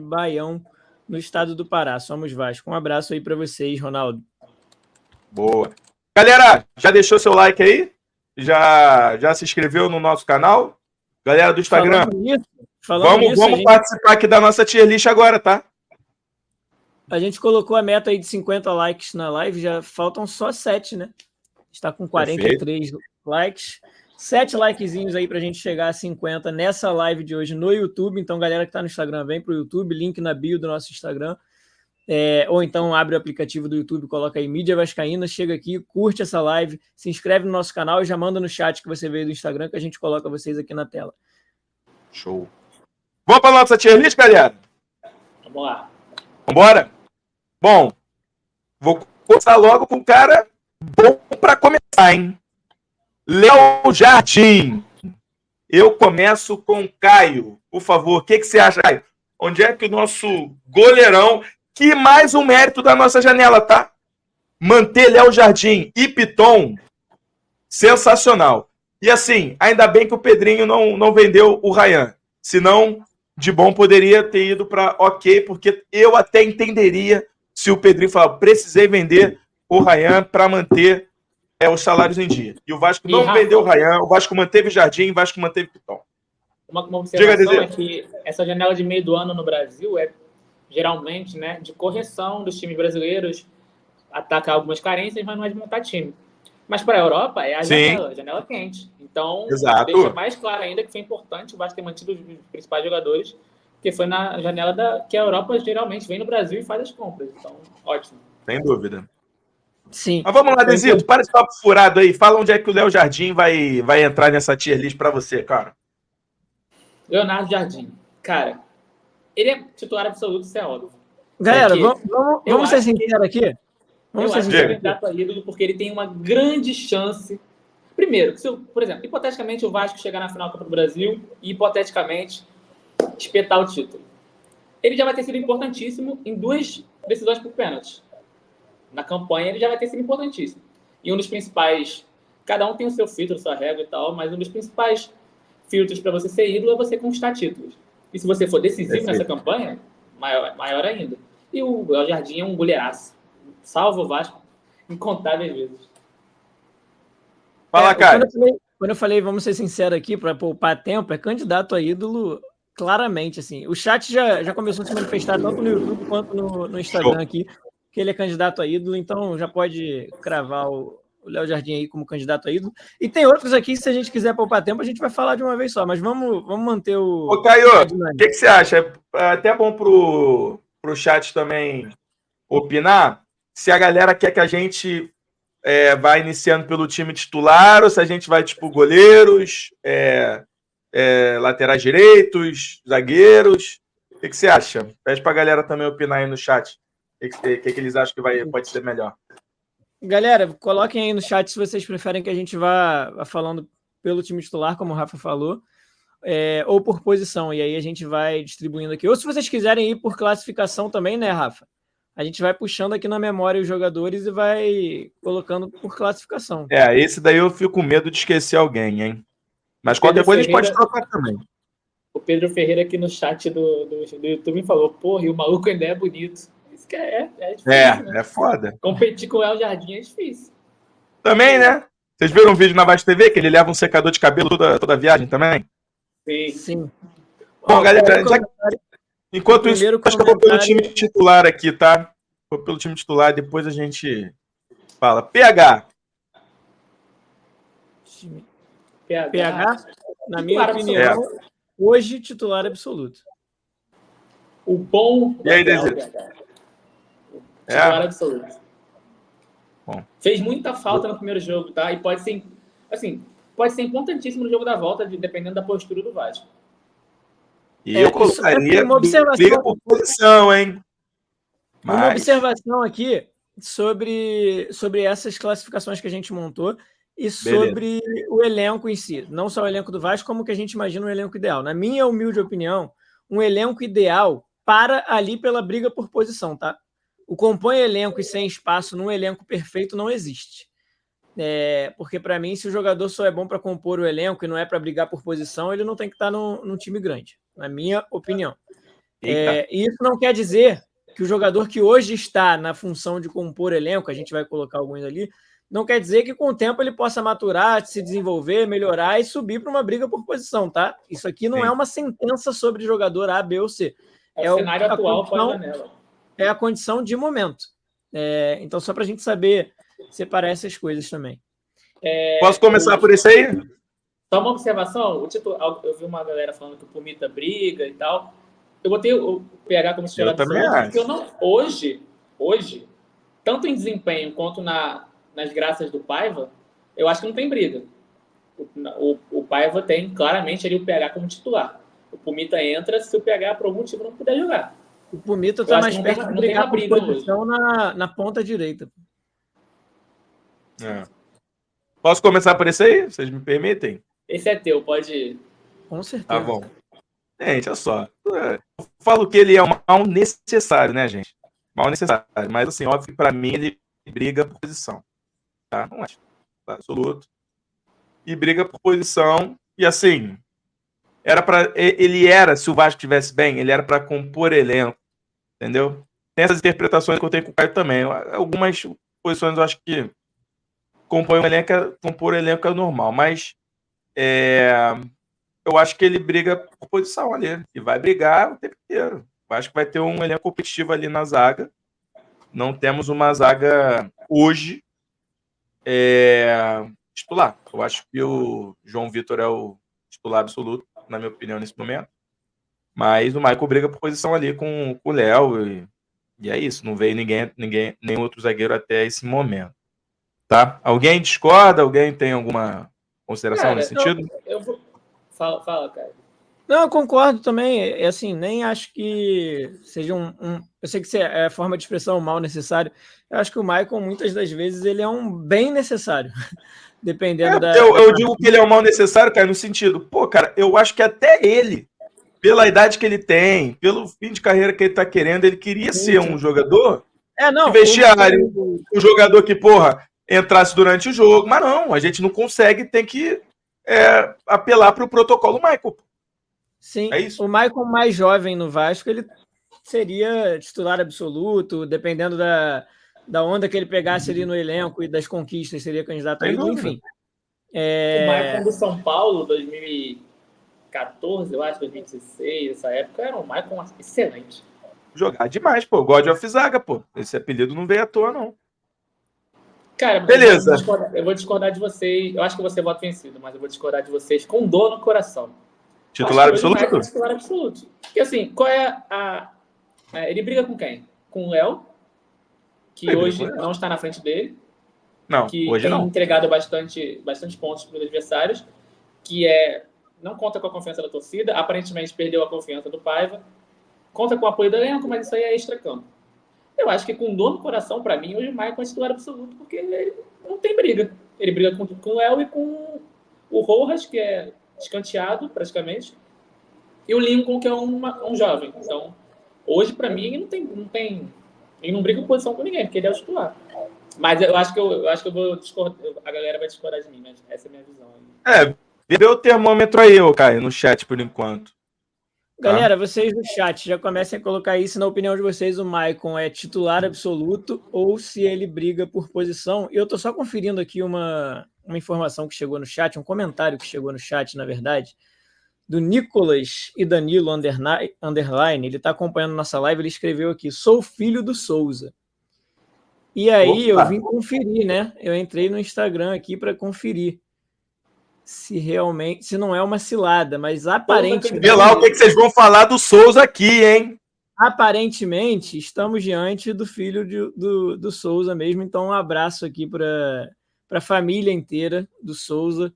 Baião, no estado do Pará. Somos Vasco. Um abraço aí para vocês, Ronaldo. Boa. Galera, já deixou seu like aí? Já se inscreveu no nosso canal? Galera do Instagram, vamos participar aqui da nossa tier list agora, tá? A gente colocou a meta aí de 50 likes na live, já faltam só 7, né? Está com 43 likes. 7 likezinhos aí pra gente chegar a 50 nessa live de hoje no YouTube. Então, galera que tá no Instagram, vem pro YouTube, link na bio do nosso Instagram. Ou então abre o aplicativo do YouTube, coloca aí Mídia Vascaína, chega aqui, curte essa live, se inscreve no nosso canal e já manda no chat que você veio do Instagram que a gente coloca vocês aqui na tela. Show. Vamos para nossa tier list, galera? Vamos lá. Vambora? Bom, vou começar logo com um cara bom para começar, hein? Léo Jardim. Eu começo com o Caio. Por favor, o que você acha, Caio? Onde é que o nosso goleirão, que mais um mérito da nossa janela, tá? Manter Léo Jardim e Piton, sensacional. E assim, ainda bem que o Pedrinho não vendeu o Ryan. Senão, de bom, poderia ter ido para ok, porque eu até entenderia se o Pedrinho falar, precisei vender o Ryan para manter os salários em dia. E o Vasco não vendeu o Ryan, o Vasco manteve o Jardim, o Vasco manteve o Piton. Uma observação é que essa janela de meio do ano no Brasil é geralmente, né, de correção dos times brasileiros, atacar algumas carências, mas não é de montar time. Mas para a Europa é a janela quente. Então, deixa mais claro ainda que foi importante o Vasco ter mantido os principais jogadores, porque foi na janela que a Europa geralmente vem no Brasil e faz as compras. Então, ótimo. Sem dúvida. Sim. Mas vamos lá, Desito, para esse papo furado aí. Fala onde é que o Léo Jardim vai entrar nessa tier list para você, cara. Leonardo Jardim. Cara, ele é titular absoluto, isso é óbvio. Galera, vamos ser sinceros aqui? Vamos ser sinceros. Ele é candidato a ídolo porque ele tem uma grande chance. Primeiro, se, por exemplo, hipoteticamente o Vasco chegar na final da Copa do Brasil e hipoteticamente espetar o título. Ele já vai ter sido importantíssimo em 2 decisões por pênalti. Na campanha ele já vai ter sido importantíssimo. E um dos principais, cada um tem o seu filtro, sua regra e tal, mas um dos principais filtros para você ser ídolo é você conquistar títulos. E se você for decisivo nessa campanha, maior ainda. E o Léo Jardim é um goleiraço. Salva o Vasco incontáveis vezes. Fala, cara. Quando eu falei, vamos ser sinceros aqui, para poupar tempo, é candidato a ídolo claramente. Assim. O chat já começou a se manifestar tanto no YouTube quanto no Instagram aqui, que ele é candidato a ídolo, então já pode cravar o Léo Jardim aí como candidato a ídolo. E tem outros aqui, se a gente quiser poupar tempo, a gente vai falar de uma vez só, mas vamos manter o... Ô, Caio, o que você acha? É até bom pro chat também opinar, se a galera quer que a gente vá iniciando pelo time titular, ou se a gente vai, tipo, goleiros, laterais direitos, zagueiros. O que você acha? Pede pra galera também opinar aí no chat. O que eles acham que pode ser melhor. Galera, coloquem aí no chat se vocês preferem que a gente vá falando pelo time titular, como o Rafa falou, ou por posição, e aí a gente vai distribuindo aqui. Ou se vocês quiserem ir por classificação também, né, Rafa? A gente vai puxando aqui na memória os jogadores e vai colocando por classificação. Esse daí eu fico com medo de esquecer alguém, hein? Mas qualquer coisa a gente pode trocar também. O Pedro Ferreira aqui no chat do YouTube falou, porra, e o maluco ainda é bonito. Isso que é difícil, né? É foda. Competir com o El Jardim é difícil. Também, né? Vocês viram um vídeo na Vasco TV que ele leva um secador de cabelo toda a viagem também? Sim. Bom, galera, enquanto isso, acho que eu vou pelo time titular aqui, tá? Vou pelo time titular, depois a gente fala. PH, na minha opinião, hoje titular absoluto. O bom... E aí, Desiree? Titular absoluto. Bom. Fez muita falta no primeiro jogo, tá? E pode ser, assim, importantíssimo no jogo da volta, dependendo da postura do Vasco. E eu colocaria briga por posição, hein? Uma observação aqui sobre essas classificações que a gente montou e sobre o elenco em si. Não só o elenco do Vasco, como que a gente imagina um elenco ideal. Na minha humilde opinião, um elenco ideal para ali pela briga por posição, tá? O compõe elenco e sem espaço num elenco perfeito não existe. Porque, para mim, se o jogador só é bom para compor o elenco e não é para brigar por posição, ele não tem que estar num time grande, na minha opinião. Isso não quer dizer que o jogador que hoje está na função de compor elenco, a gente vai colocar alguns ali, não quer dizer que com o tempo ele possa maturar, se desenvolver, melhorar e subir para uma briga por posição, tá? Isso aqui não é uma sentença sobre jogador A, B ou C. É o cenário atual pós-janela. É a condição de momento. Então, só para a gente saber separar essas coisas também. Posso começar por isso aí? Só uma observação. Eu vi uma galera falando que o Pumita briga e tal. Eu botei o PH como titular absoluto, porque hoje, tanto em desempenho quanto nas graças do Paiva, eu acho que não tem briga. O Paiva tem claramente ali o PH como titular. O Pumita entra se o PH por algum motivo não puder jogar. O Pumita está mais perto de brigar por posição na ponta direita. Posso começar por esse aí? Vocês me permitem? Esse é teu, pode ir. Com certeza. Tá bom. Gente, olha só. Eu falo que ele é um mal necessário, né, gente? Mal necessário. Mas, assim, óbvio que pra mim ele briga por posição. Tá? Não acho. Tá? Absoluto. E briga por posição. E, assim, se o Vasco estivesse bem, ele era pra compor elenco. Entendeu? Tem essas interpretações que eu tenho com o Caio também. Algumas posições eu acho que compor elenco é normal. Mas eu acho que ele briga por posição ali. E vai brigar o tempo inteiro. Eu acho que vai ter um elenco competitivo ali na zaga. Não temos uma zaga hoje titular. Eu acho que o João Vitor é o titular absoluto, na minha opinião, nesse momento. Mas o Michael briga por posição ali com o Léo. E é isso. Não veio nenhum outro zagueiro até esse momento. Tá? Alguém discorda? Alguém tem alguma consideração nesse sentido? Fala, cara. Não, eu concordo também. Assim, nem acho que seja eu sei que é a forma de expressão mal necessário. Eu acho que o Michael, muitas das vezes, ele é um bem necessário. Dependendo eu digo que ele é um mal necessário, cara, no sentido, cara, eu acho que até ele, pela idade que ele tem, pelo fim de carreira que ele tá querendo, ele queria ser um jogador de vestiário, um jogador que, entrasse durante o jogo, mas não, a gente não consegue, tem que apelar para o protocolo Michael. Sim, o Michael mais jovem no Vasco, ele seria titular absoluto, dependendo da onda que ele pegasse ali no elenco e das conquistas, seria candidato a ídolo, enfim. O Michael do São Paulo, 2014, eu acho, 2016, essa época, era um Michael excelente. Jogar demais, God of Zaga, esse apelido não veio à toa, não. Cara, beleza. Eu vou discordar de vocês. Eu acho que você vota vencido, mas eu vou discordar de vocês com dor no coração. Titular absoluto? Titular absoluto. Porque assim, qual é ele briga com quem? Com o Léo, que hoje não está na frente dele. Não, que hoje tem não. entregado bastante pontos para os adversários, que não conta com a confiança da torcida, aparentemente perdeu a confiança do Paiva, conta com o apoio do elenco, mas isso aí é extra-campo. Eu acho que com dor no coração, para mim, hoje o Michael é titular absoluto, porque ele não tem briga. Ele briga com o Léo e com o Rojas, que é escanteado, praticamente, e o Lincoln, que é um jovem. Então, hoje, para mim, ele não briga com posição com ninguém, porque ele é o titular. Mas eu acho que eu vou discordar, a galera vai discordar de mim, mas essa é a minha visão. Vê o termômetro aí, Caio, no chat, por enquanto. Galera, vocês no chat já comecem a colocar isso. Na opinião de vocês, o Maicon é titular absoluto ou se ele briga por posição? Eu tô só conferindo aqui uma informação que chegou no chat, um comentário que chegou no chat, na verdade, do Nicolas e Danilo Underline. Ele tá acompanhando nossa live, ele escreveu aqui: sou filho do Souza. E aí eu vim conferir, né? Eu entrei no Instagram aqui para conferir se não é uma cilada, mas aparentemente... Vê lá o que vocês vão falar do Souza aqui, hein? Aparentemente, estamos diante do filho do Souza mesmo, então um abraço aqui para a família inteira do Souza.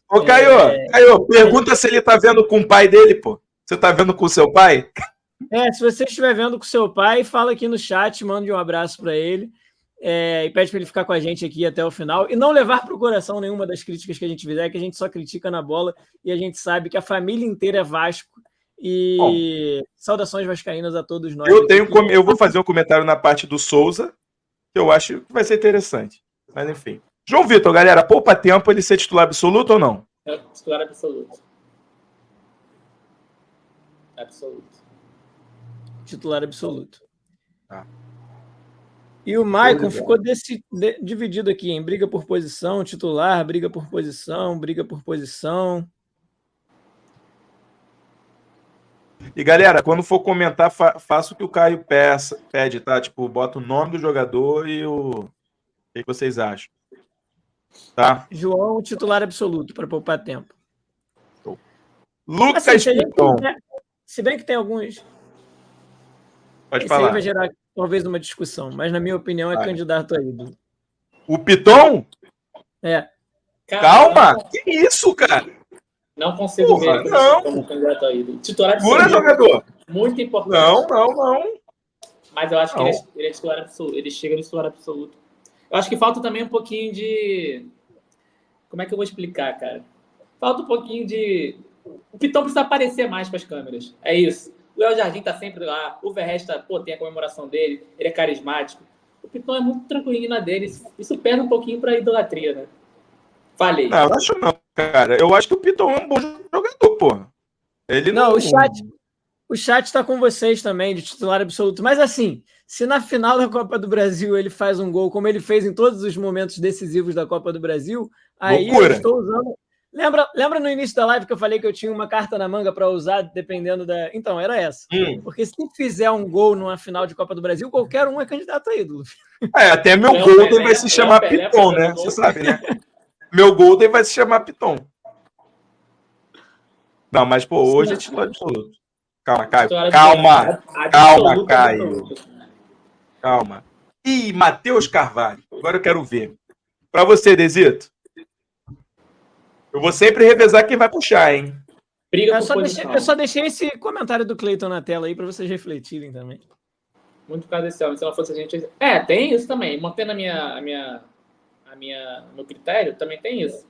Ô, Caio, pergunta se ele tá vendo com o pai dele, Você tá vendo com o seu pai? Se você estiver vendo com o seu pai, fala aqui no chat, mande um abraço para ele. E pede para ele ficar com a gente aqui até o final e não levar para o coração nenhuma das críticas que a gente fizer, que a gente só critica na bola e a gente sabe que a família inteira é Vasco. E saudações vascaínas a todos nós. Eu vou fazer um comentário na parte do Souza, que eu acho que vai ser interessante. Mas enfim. João Vitor, galera, poupa tempo ele ser titular absoluto ou não? É titular absoluto. Absoluto. titular absoluto. Tá. E o Maicon ficou dividido aqui em briga por posição, titular, briga por posição, briga por posição. E galera, quando for comentar, faça o que o Caio pede, tá? Tipo, bota o nome do jogador e o que vocês acham. Tá? João, titular absoluto, para poupar tempo. Lucas assim, Piton. Se bem que tem alguns. Pode Esse falar. aí vai gerar talvez uma discussão, mas na minha opinião é candidato a ídolo. O Piton? É. Calma! Que isso, cara? Não consigo ver como candidato a ídolo. Titular absoluto. Jogador. Muito importante. Não. Mas eu acho que ele é titular absoluto. Ele chega no titular absoluto. Eu acho que falta também um pouquinho de... Como é que eu vou explicar, cara? Falta um pouquinho de... O Piton precisa aparecer mais para as câmeras. É isso. O El Jardim tá sempre lá. O Verresta, tem a comemoração dele. Ele é carismático. O Piton é muito tranquilinho na dele. Isso perde um pouquinho para a idolatria, né? Falei. Não, eu acho não, cara. Eu acho que o Piton é um bom jogador, porra. Ele não... O chat está com vocês também, de titular absoluto. Mas assim, se na final da Copa do Brasil ele faz um gol, como ele fez em todos os momentos decisivos da Copa do Brasil, aí eu estou usando... Lembra no início da live que eu falei que eu tinha uma carta na manga para usar, dependendo da... Então, era essa. Porque se fizer um gol numa final de Copa do Brasil, qualquer um é candidato a ídolo. Até meu Golden vai se chamar Piton, né? Você sabe, né? Meu Golden vai se chamar Piton. Não, mas, hoje é titular absoluto. Calma, Caio. Calma, Caio. Calma. Ih, Matheus Carvalho. Agora eu quero ver. Para você, Desito. Eu vou sempre revezar quem vai puxar, hein? Eu só deixei esse comentário do Cleiton na tela aí para vocês refletirem também. Muito por causa desse homem. Se não fosse a gente... tem isso também. Mantendo meu critério, também tem isso.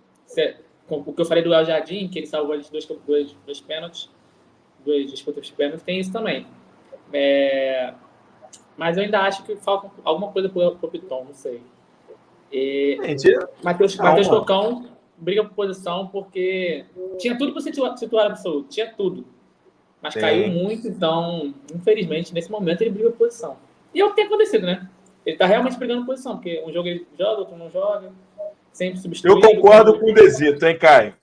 O que eu falei do El Jardim, que ele salvou de dois pênaltis, duas disputas de pênaltis, tem isso também. Mas eu ainda acho que falta alguma coisa pro Piton, não sei. Matheus Cocão briga por posição porque tinha tudo para ser titular absoluto, tinha tudo. Mas caiu muito, então, infelizmente, nesse momento ele briga por posição. E é o que tem acontecido, né? Ele tá realmente brigando por posição, porque um jogo ele joga, outro não joga, sempre substituído. Eu concordo com o Desito, hein, Caio?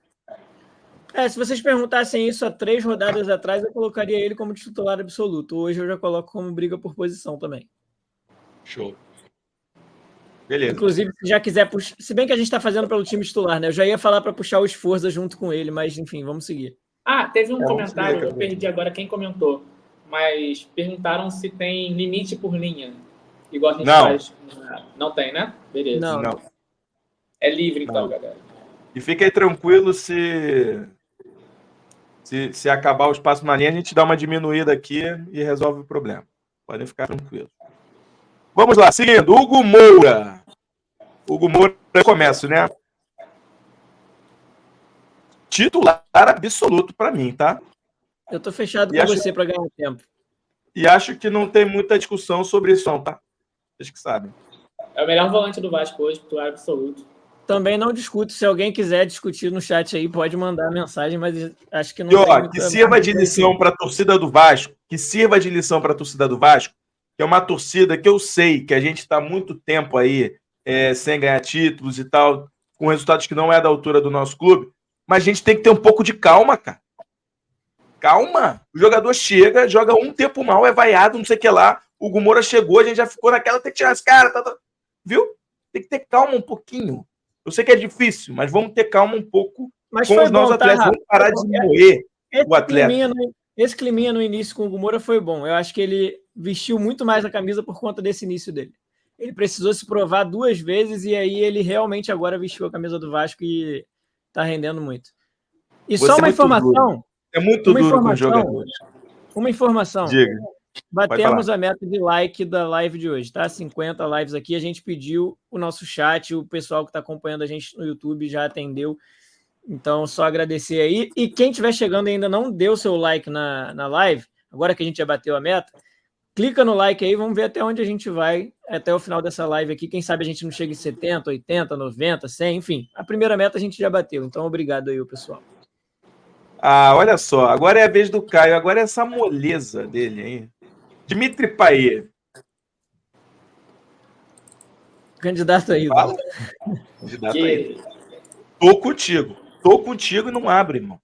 Se vocês perguntassem isso há 3 rodadas atrás, eu colocaria ele como titular absoluto. Hoje eu já coloco como briga por posição também. Show. Beleza. Inclusive, se já quiser puxar... Se bem que a gente está fazendo pelo time titular, né? Eu já ia falar para puxar o Esforza junto com ele, mas enfim, vamos seguir. Teve um comentário, eu perdi agora quem comentou, mas perguntaram se tem limite por linha. Igual a gente faz. Não tem, né? Beleza. Não. É livre, então, galera. E fiquem tranquilos se acabar o espaço na linha, a gente dá uma diminuída aqui e resolve o problema. Podem ficar tranquilos. Vamos lá, seguindo. Hugo Moura. Hugo Moura, começo, né? Titular absoluto para mim, tá? Eu tô fechado com você para ganhar tempo. E acho que não tem muita discussão sobre isso, não, tá? Vocês que sabem. É o melhor volante do Vasco hoje, titular absoluto. Também não discuto. Se alguém quiser discutir no chat aí, pode mandar mensagem, mas acho que não tem que sirva de lição para a torcida do Vasco, que é uma torcida que eu sei que a gente está há muito tempo aí sem ganhar títulos e tal, com resultados que não é da altura do nosso clube, mas a gente tem que ter um pouco de calma, cara. Calma. O jogador chega, joga um tempo mal, é vaiado, não sei o que lá. O Hugo Moura chegou, a gente já ficou naquela, tem que tirar esse cara, viu? Tem que ter calma um pouquinho. Eu sei que é difícil, mas vamos ter calma um pouco com os nossos atletas. Vamos parar de moer o atleta. Esse climinha no início com o Hugo Moura foi bom. Eu acho que ele vestiu muito mais a camisa por conta desse início dele. Ele precisou se provar 2 vezes e aí ele realmente agora vestiu a camisa do Vasco e tá rendendo muito. E só uma informação. É muito duro com os jogadores. Uma informação. Diga. Batemos a meta de like da live de hoje, tá? 50 lives aqui. A gente pediu o nosso chat, o pessoal que está acompanhando a gente no YouTube já atendeu. Então, só agradecer aí. E quem estiver chegando e ainda não deu seu like na live, agora que a gente já bateu a meta, clica no like aí, vamos ver até onde a gente vai até o final dessa live aqui. Quem sabe a gente não chega em 70, 80, 90, 100, enfim. A primeira meta a gente já bateu. Então, obrigado aí, pessoal. Olha só. Agora é a vez do Caio. Agora é essa moleza dele aí. Dimitri Payet. Candidato aí. Fala. Candidato aí. Tô contigo e não abre, irmão. O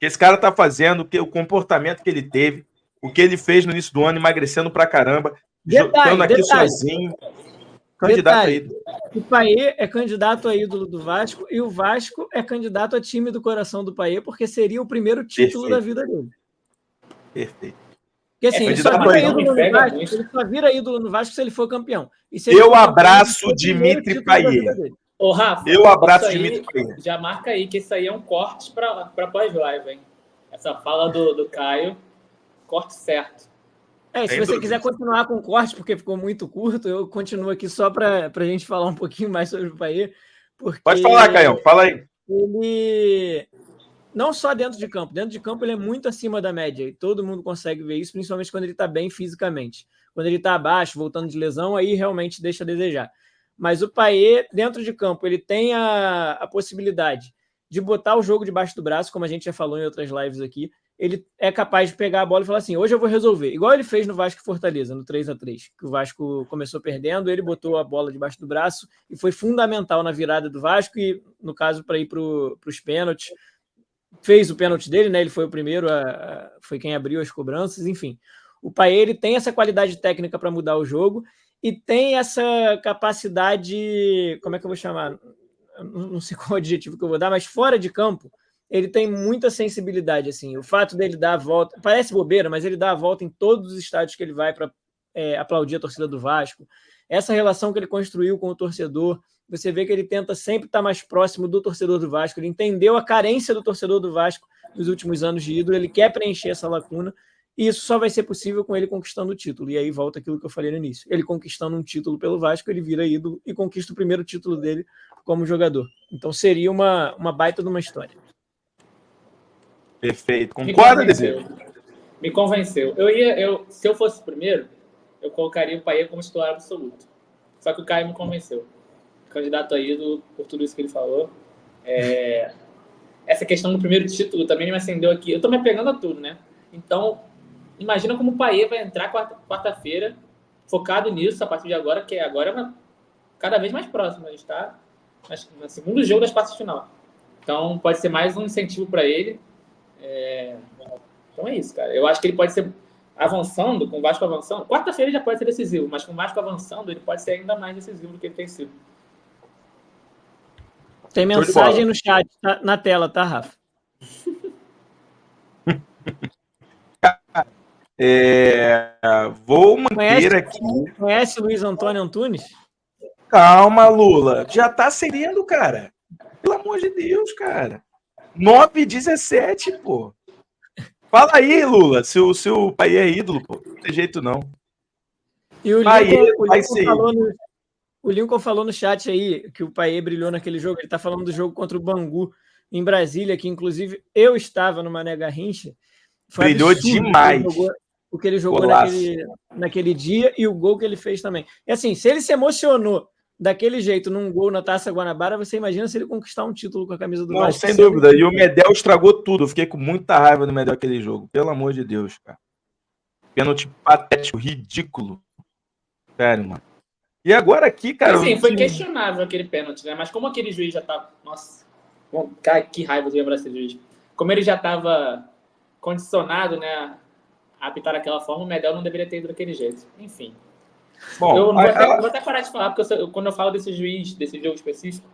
que esse cara tá fazendo, o comportamento que ele teve, o que ele fez no início do ano, emagrecendo pra caramba, jogando aqui sozinho. Candidato a ídolo. O Payet é candidato a ídolo do Vasco e o Vasco é candidato a time do coração do Payet, porque seria o primeiro título da vida dele. Perfeito. Porque assim, ele só vira ídolo no Vasco se ele for campeão. E se eu abraço o Dimitri Payet. Ô, Rafa, eu abraço o Dimitri Payet. Já marca aí que isso aí é um corte para pós-live, hein? Essa fala do Caio, corte certo. Se você quiser continuar com o corte, porque ficou muito curto, eu continuo aqui só para a gente falar um pouquinho mais sobre o Payet. Pode falar, Caio, fala aí. Ele, não só dentro de campo ele é muito acima da média, e todo mundo consegue ver isso, principalmente quando ele está bem fisicamente. Quando ele está abaixo, voltando de lesão, aí realmente deixa a desejar. Mas o Payet, dentro de campo, ele tem a possibilidade de botar o jogo debaixo do braço, como a gente já falou em outras lives aqui. Ele é capaz de pegar a bola e falar assim, hoje eu vou resolver. Igual ele fez no Vasco e Fortaleza, no 3-3, que o Vasco começou perdendo, ele botou a bola debaixo do braço e foi fundamental na virada do Vasco e, no caso, para ir para os pênaltis. Fez o pênalti dele, né? Ele foi o primeiro, foi quem abriu as cobranças, enfim. O Payet, ele tem essa qualidade técnica para mudar o jogo e tem essa capacidade, como é que eu vou chamar? Não sei qual adjetivo que eu vou dar, mas fora de campo, ele tem muita sensibilidade, assim. O fato dele dar a volta, parece bobeira, mas ele dá a volta em todos os estádios que ele vai para aplaudir a torcida do Vasco. Essa relação que ele construiu com o torcedor, você vê que ele tenta sempre estar mais próximo do torcedor do Vasco. Ele entendeu a carência do torcedor do Vasco nos últimos anos de ídolo, ele quer preencher essa lacuna, e isso só vai ser possível com ele conquistando o título. E aí volta aquilo que eu falei no início. Ele conquistando um título pelo Vasco, ele vira ídolo e conquista o primeiro título dele como jogador. Então seria uma baita de uma história. Perfeito. Concorda, Desir? Me convenceu. Se eu fosse o primeiro, eu colocaria o Payet como titular absoluto. Só que o Caio me convenceu. Candidato a ídolo por tudo isso que ele falou. Essa questão do primeiro título também me acendeu aqui. Eu tô me apegando a tudo, né? Então, imagina como o Payet vai entrar quarta-feira focado nisso a partir de agora, que agora é cada vez mais próximo. A gente está no segundo jogo das quartas de final. Então, pode ser mais um incentivo para ele. Então é isso, cara. Eu acho que ele pode ser avançando, com o Vasco avançando. Quarta-feira ele já pode ser decisivo, mas com o Vasco avançando, ele pode ser ainda mais decisivo do que ele tem sido. Tem mensagem no chat, na tela, tá, Rafa? Vou manter aqui. Conhece o Luiz Antônio Antunes? Calma, Lula. Já tá cedendo, cara. Pelo amor de Deus, cara. 9-17, pô. Fala aí, Lula, se o Payet é ídolo, pô. Não tem jeito, não. E o Lincoln falou no chat aí que o Payet brilhou naquele jogo. Ele tá falando do jogo contra o Bangu em Brasília, que inclusive eu estava no Mané Garrincha. Brilhou demais. O que ele jogou naquele dia e o gol que ele fez também. E assim, se ele se emocionou daquele jeito num gol na Taça Guanabara, você imagina se ele conquistar um título com a camisa do Vasco. Sem dúvida. E o Medel estragou tudo. Eu fiquei com muita raiva do Medel naquele jogo. Pelo amor de Deus, cara. Pênalti patético, ridículo. Sério, mano. E agora aqui, cara... Assim, foi questionável aquele pênalti, né? Mas como aquele juiz já tava... Nossa, cara, que raiva de lembrar esse juiz. Como ele já tava condicionado, né, a apitar daquela forma, o Medel não deveria ter ido daquele jeito. Enfim. Bom, eu vou até parar de falar, porque quando eu falo desse juiz, desse jogo específico,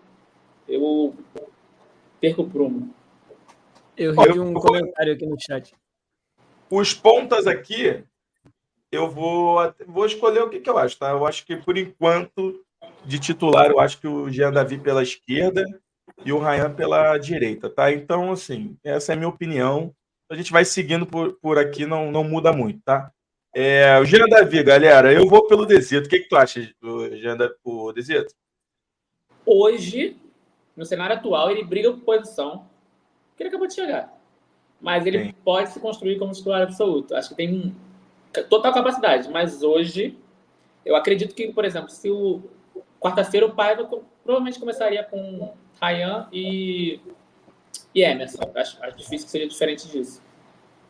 eu perco o prumo. Eu vi um comentário aqui no chat. Os pontas aqui, eu vou escolher o que eu acho, tá? Eu acho que, por enquanto, de titular, eu acho que o Jean Davi pela esquerda e o Ryan pela direita, tá? Então, assim, essa é a minha opinião. A gente vai seguindo por aqui, não muda muito, tá? O Jean Davi, galera, eu vou pelo Desito. O que tu acha do Jean Davi, o Desito? Hoje, no cenário atual, ele briga por posição, que ele acabou de chegar. Mas ele pode se construir como titular absoluto. Acho que tem total capacidade. Mas hoje, eu acredito que, por exemplo, se quarta-feira o Paiva provavelmente começaria com Ryan e Emerson. Acho difícil que seja diferente disso.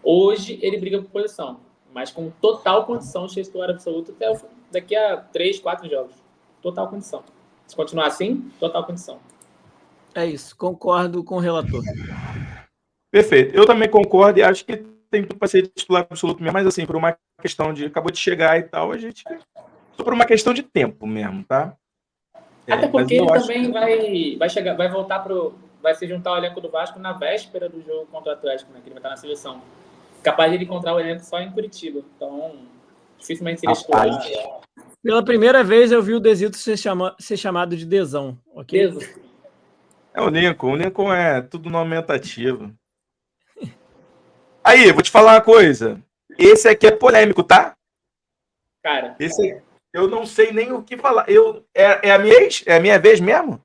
Hoje, ele briga por posição. mas com total condição de ser titular absoluto até daqui a 3, 4 jogos. Total condição. Se continuar assim, total condição. É isso, concordo com o relator. Perfeito. Eu também concordo e acho que tem tudo para ser titular absoluto mesmo, mas assim, por uma questão de acabou de chegar e tal, a gente só por uma questão de tempo mesmo, tá? Até porque ele também vai chegar, vai voltar vai se juntar ao elenco do Vasco na véspera do jogo contra o Atlético, né? Que ele vai estar na seleção. Capaz de ele encontrar o elenco só em Curitiba. Então, dificilmente seria titular. Pela primeira vez eu vi o Desito ser chamado de Desão, ok? Deso. É o Lincoln. O Lincoln é tudo no aumentativo. Aí, vou te falar uma coisa. Esse aqui é polêmico, tá? Cara. Esse eu não sei nem o que falar. É a minha vez mesmo?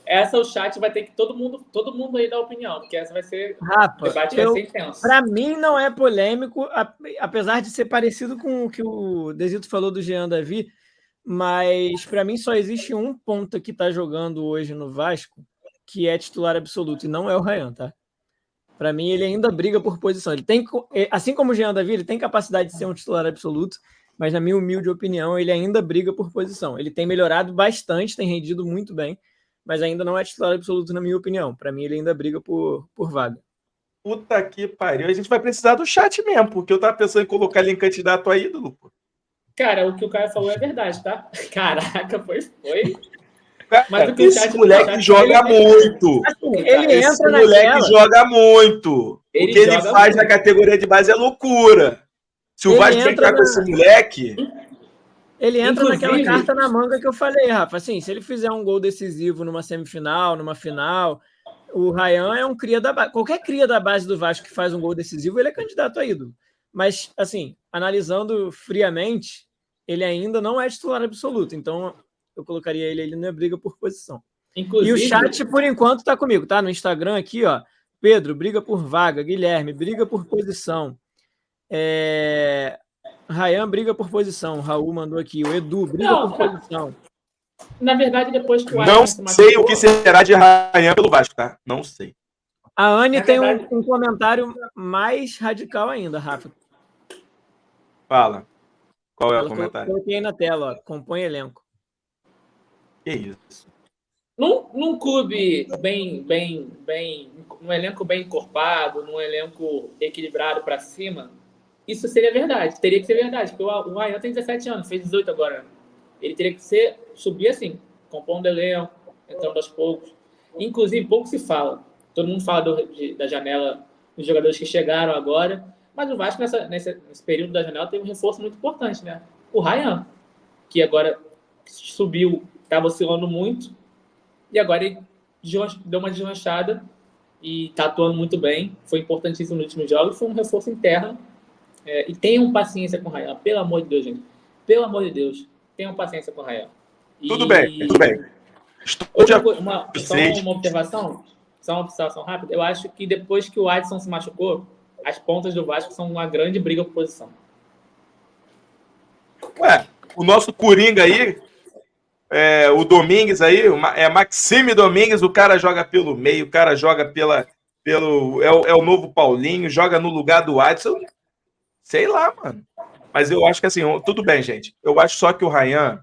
Essa o chat vai ter que todo mundo aí dar opinião, porque essa vai ser Rafa, o debate vai ser intenso. Para mim não é polêmico, apesar de ser parecido com o que o Desito falou do Jean Davi, mas para mim só existe um ponta que está jogando hoje no Vasco que é titular absoluto e não é o Ryan, tá? Para mim ele ainda briga por posição. Ele tem, assim como o Jean Davi, ele tem capacidade de ser um titular absoluto, mas na minha humilde opinião ele ainda briga por posição. Ele tem melhorado bastante, tem rendido muito bem, mas ainda não é titular absoluto, na minha opinião. Para mim, ele ainda briga por vaga. Puta que pariu. A gente vai precisar do chat mesmo, porque eu tava pensando em colocar ele em candidato a ídolo. Pô. Cara, o que o Caio falou é verdade, tá? Caraca, foi. Mas o que esse moleque joga muito. Assim, ele esse entra moleque joga muito. O que ele faz na categoria de base é loucura. Se o Vasco brincar com esse moleque... Ele entra naquela carta na manga que eu falei, Rafa. Assim, se ele fizer um gol decisivo numa semifinal, numa final, o Ryan é um cria da base. Qualquer cria da base do Vasco que faz um gol decisivo, ele é candidato a ídolo. Mas, assim, analisando friamente, ele ainda não é titular absoluto. Então, eu colocaria ele na briga por posição. Inclusive, e o chat, por enquanto, está comigo, tá? No Instagram aqui, ó. Pedro, briga por vaga. Guilherme, briga por posição. Ryan briga por posição. Raul mandou aqui. O Edu briga por posição. Na verdade, depois que o Não sei o que será de Ryan pelo Vasco, tá? Não sei. A Anne tem um comentário mais radical ainda, Rafa. Fala. Qual é o comentário? Coloquei aí na tela, ó. Compõe elenco. Que isso? Num clube num elenco bem encorpado, num elenco equilibrado para cima, isso seria verdade. Teria que ser verdade, porque o Ryan tem 17 anos, fez 18 agora. Ele teria que subir assim, compondo elenco, entrando aos poucos. Inclusive, pouco se fala. Todo mundo fala da janela dos jogadores que chegaram agora, mas o Vasco, nesse período da janela, teve um reforço muito importante, né? O Ryan, que agora subiu, estava oscilando muito, e agora ele deu uma deslanchada e está atuando muito bem. Foi importantíssimo nos últimos jogos, foi um reforço interno. E tenham paciência com o Ryan, pelo amor de Deus, gente. Pelo amor de Deus, tenham paciência com o Ryan. Tudo bem. Só uma observação rápida. Eu acho que depois que o Adson se machucou, as pontas do Vasco são uma grande briga por posição. O nosso Coringa aí, o Domingues aí, Maxime Domingues, o cara joga pelo meio, o cara joga é o novo Paulinho, joga no lugar do Adson. Sei lá, mano. Mas eu acho que assim, tudo bem, gente. Eu acho só que o Ryan,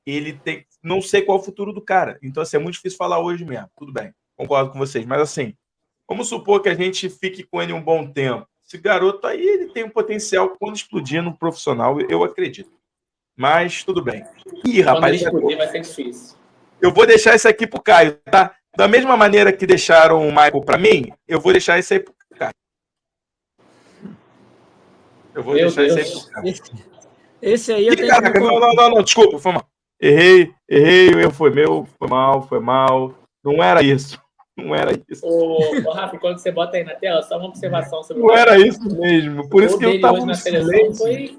ele tem... Não sei qual é o futuro do cara. Então, assim, é muito difícil falar hoje mesmo. Tudo bem, concordo com vocês. Mas, assim, vamos supor que a gente fique com ele um bom tempo. Esse garoto aí, ele tem um potencial quando explodir no profissional, eu acredito. Mas, tudo bem. Ih, rapaz, vai ser difícil. Eu vou deixar isso aqui pro Caio, tá? Da mesma maneira que deixaram o Michael pra mim, eu vou deixar isso aí pro Caio. Eu vou deixar isso aí pro Caio. Esse aí eu tenho caraca, não, desculpa, foi mal. Errei, o erro foi meu, foi mal. Não era isso. Ô, Rafa, quando você bota aí na tela, só uma observação sobre Não era isso mesmo, por isso que eu tava na seleção foi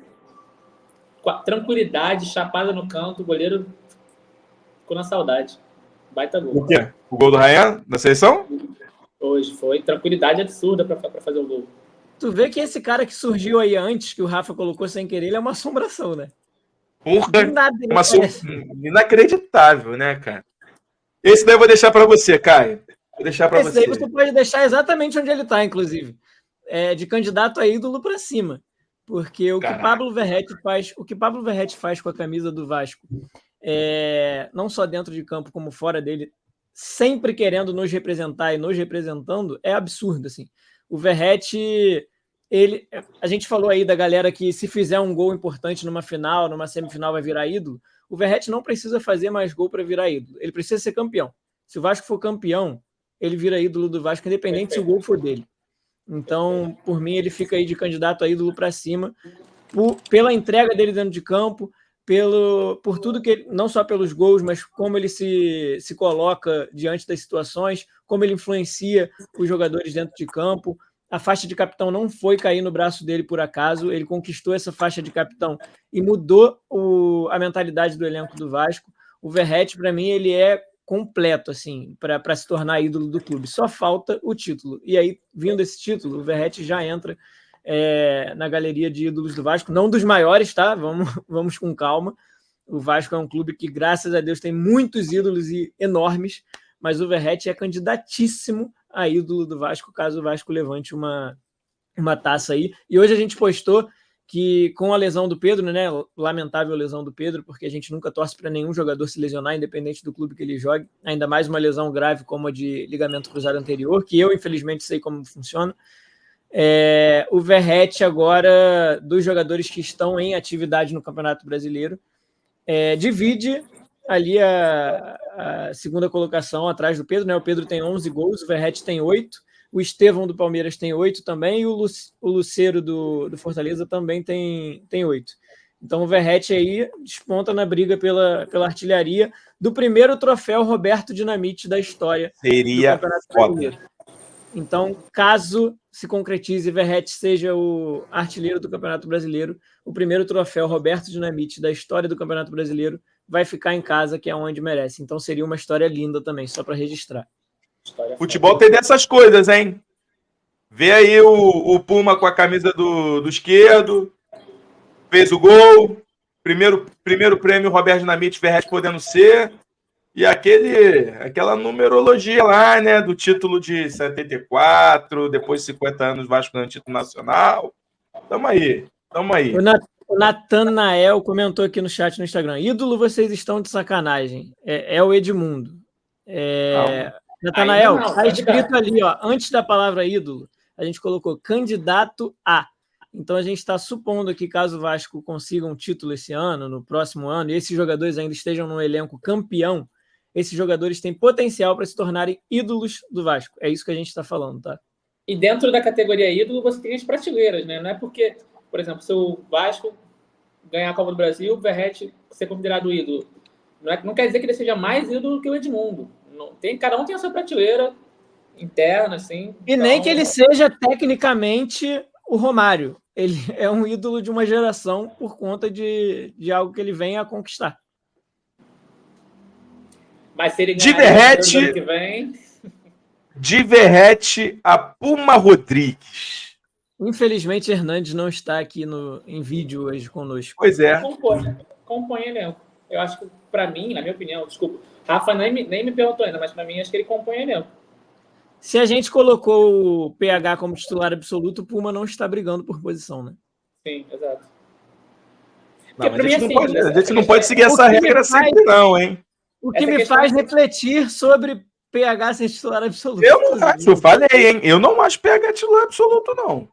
com a tranquilidade, chapada no canto, o goleiro ficou na saudade. Baita gol. O quê? O gol do Ryan na seleção? Hoje foi tranquilidade absurda para fazer o gol. Tu vê que esse cara que surgiu aí antes, que o Rafa colocou sem querer, ele é uma assombração, né? Inacreditável, né, cara? Esse daí eu vou deixar para você, Caio. Vou deixar para você. Esse aí você pode deixar exatamente onde ele está, inclusive. De candidato a ídolo para cima. Porque o que Pablo Verratti faz com a camisa do Vasco, não só dentro de campo como fora dele, sempre querendo nos representar e nos representando, é absurdo, assim. O Verratti, a gente falou aí da galera que se fizer um gol importante numa final, numa semifinal, vai virar ídolo. O Verratti não precisa fazer mais gol para virar ídolo. Ele precisa ser campeão. Se o Vasco for campeão, ele vira ídolo do Vasco, independente se o gol for dele. Então, por mim, ele fica aí de candidato a ídolo para cima, pela entrega dele dentro de campo, por tudo que ele, não só pelos gols, mas como ele se coloca diante das situações, como ele influencia os jogadores dentro de campo. A faixa de capitão não foi cair no braço dele por acaso, ele conquistou essa faixa de capitão e mudou a mentalidade do elenco do Vasco. O Verratti, para mim, ele é completo, assim, para se tornar ídolo do clube. Só falta o título. E aí, vindo esse título, o Verratti já entra na galeria de ídolos do Vasco, não dos maiores, tá? Vamos com calma. O Vasco é um clube que, graças a Deus, tem muitos ídolos enormes, mas o Verratti é candidatíssimo a ídolo do Vasco, caso o Vasco levante uma taça aí. E hoje a gente postou que com a lesão do Pedro, né, lamentável lesão do Pedro, porque a gente nunca torce para nenhum jogador se lesionar, independente do clube que ele jogue, ainda mais uma lesão grave como a de ligamento cruzado anterior, que eu, infelizmente, sei como funciona. O Verratti agora, dos jogadores que estão em atividade no Campeonato Brasileiro, divide ali a segunda colocação atrás do Pedro, né? O Pedro tem 11 gols, o Verratti tem 8, o Estevão do Palmeiras tem 8 também, e o Lucero do Fortaleza também tem 8. Então o Verratti aí desponta na briga pela artilharia do primeiro troféu Roberto Dinamite da história do Campeonato Brasileiro. Então, caso se concretize, Verratti seja o artilheiro do Campeonato Brasileiro, o primeiro troféu Roberto Dinamite da história do Campeonato Brasileiro vai ficar em casa, que é onde merece. Então seria uma história linda também, só para registrar. Futebol tem dessas coisas, hein? Vê aí o Puma com a camisa do esquerdo, fez o gol, primeiro prêmio Roberto Dinamite, Verratti podendo ser, e aquela numerologia lá, né, do título de 74, depois de 50 anos Vasco ganhando título nacional. Tamo aí. O Natanael comentou aqui no chat no Instagram: ídolo, vocês estão de sacanagem. É o Edmundo. Natanael, está escrito ali, ó, antes da palavra ídolo, a gente colocou candidato a. Então a gente está supondo que caso o Vasco consiga um título esse ano, no próximo ano, e esses jogadores ainda estejam no elenco campeão, esses jogadores têm potencial para se tornarem ídolos do Vasco. É isso que a gente está falando, tá? E dentro da categoria ídolo, você tem as prateleiras, né? Não é porque, por exemplo, se o Vasco ganhar a Copa do Brasil, o Verratti ser considerado ídolo. Não quer dizer que ele seja mais ídolo que o Edmundo. Cada um tem a sua prateleira interna, assim. E então... nem que ele seja tecnicamente o Romário. Ele é um ídolo de uma geração por conta de algo que ele vem a conquistar. Mas se ele ganhar ano que vem... De Verratti a Puma Rodrigues. Infelizmente, Hernandes não está aqui em vídeo hoje conosco. Pois é. Compõe elenco. Eu acho que, para mim, na minha opinião, desculpa, Rafa nem me perguntou ainda, mas para mim, acho que ele compõe elenco. Se a gente colocou o PH como titular absoluto, o Puma não está brigando por posição, né? Sim, exato. Não, a gente não pode seguir essa regra sempre, não, hein? O que me faz refletir sobre PH ser titular absoluto. Eu não acho, eu falei, hein? Eu não acho PH titular absoluto, não.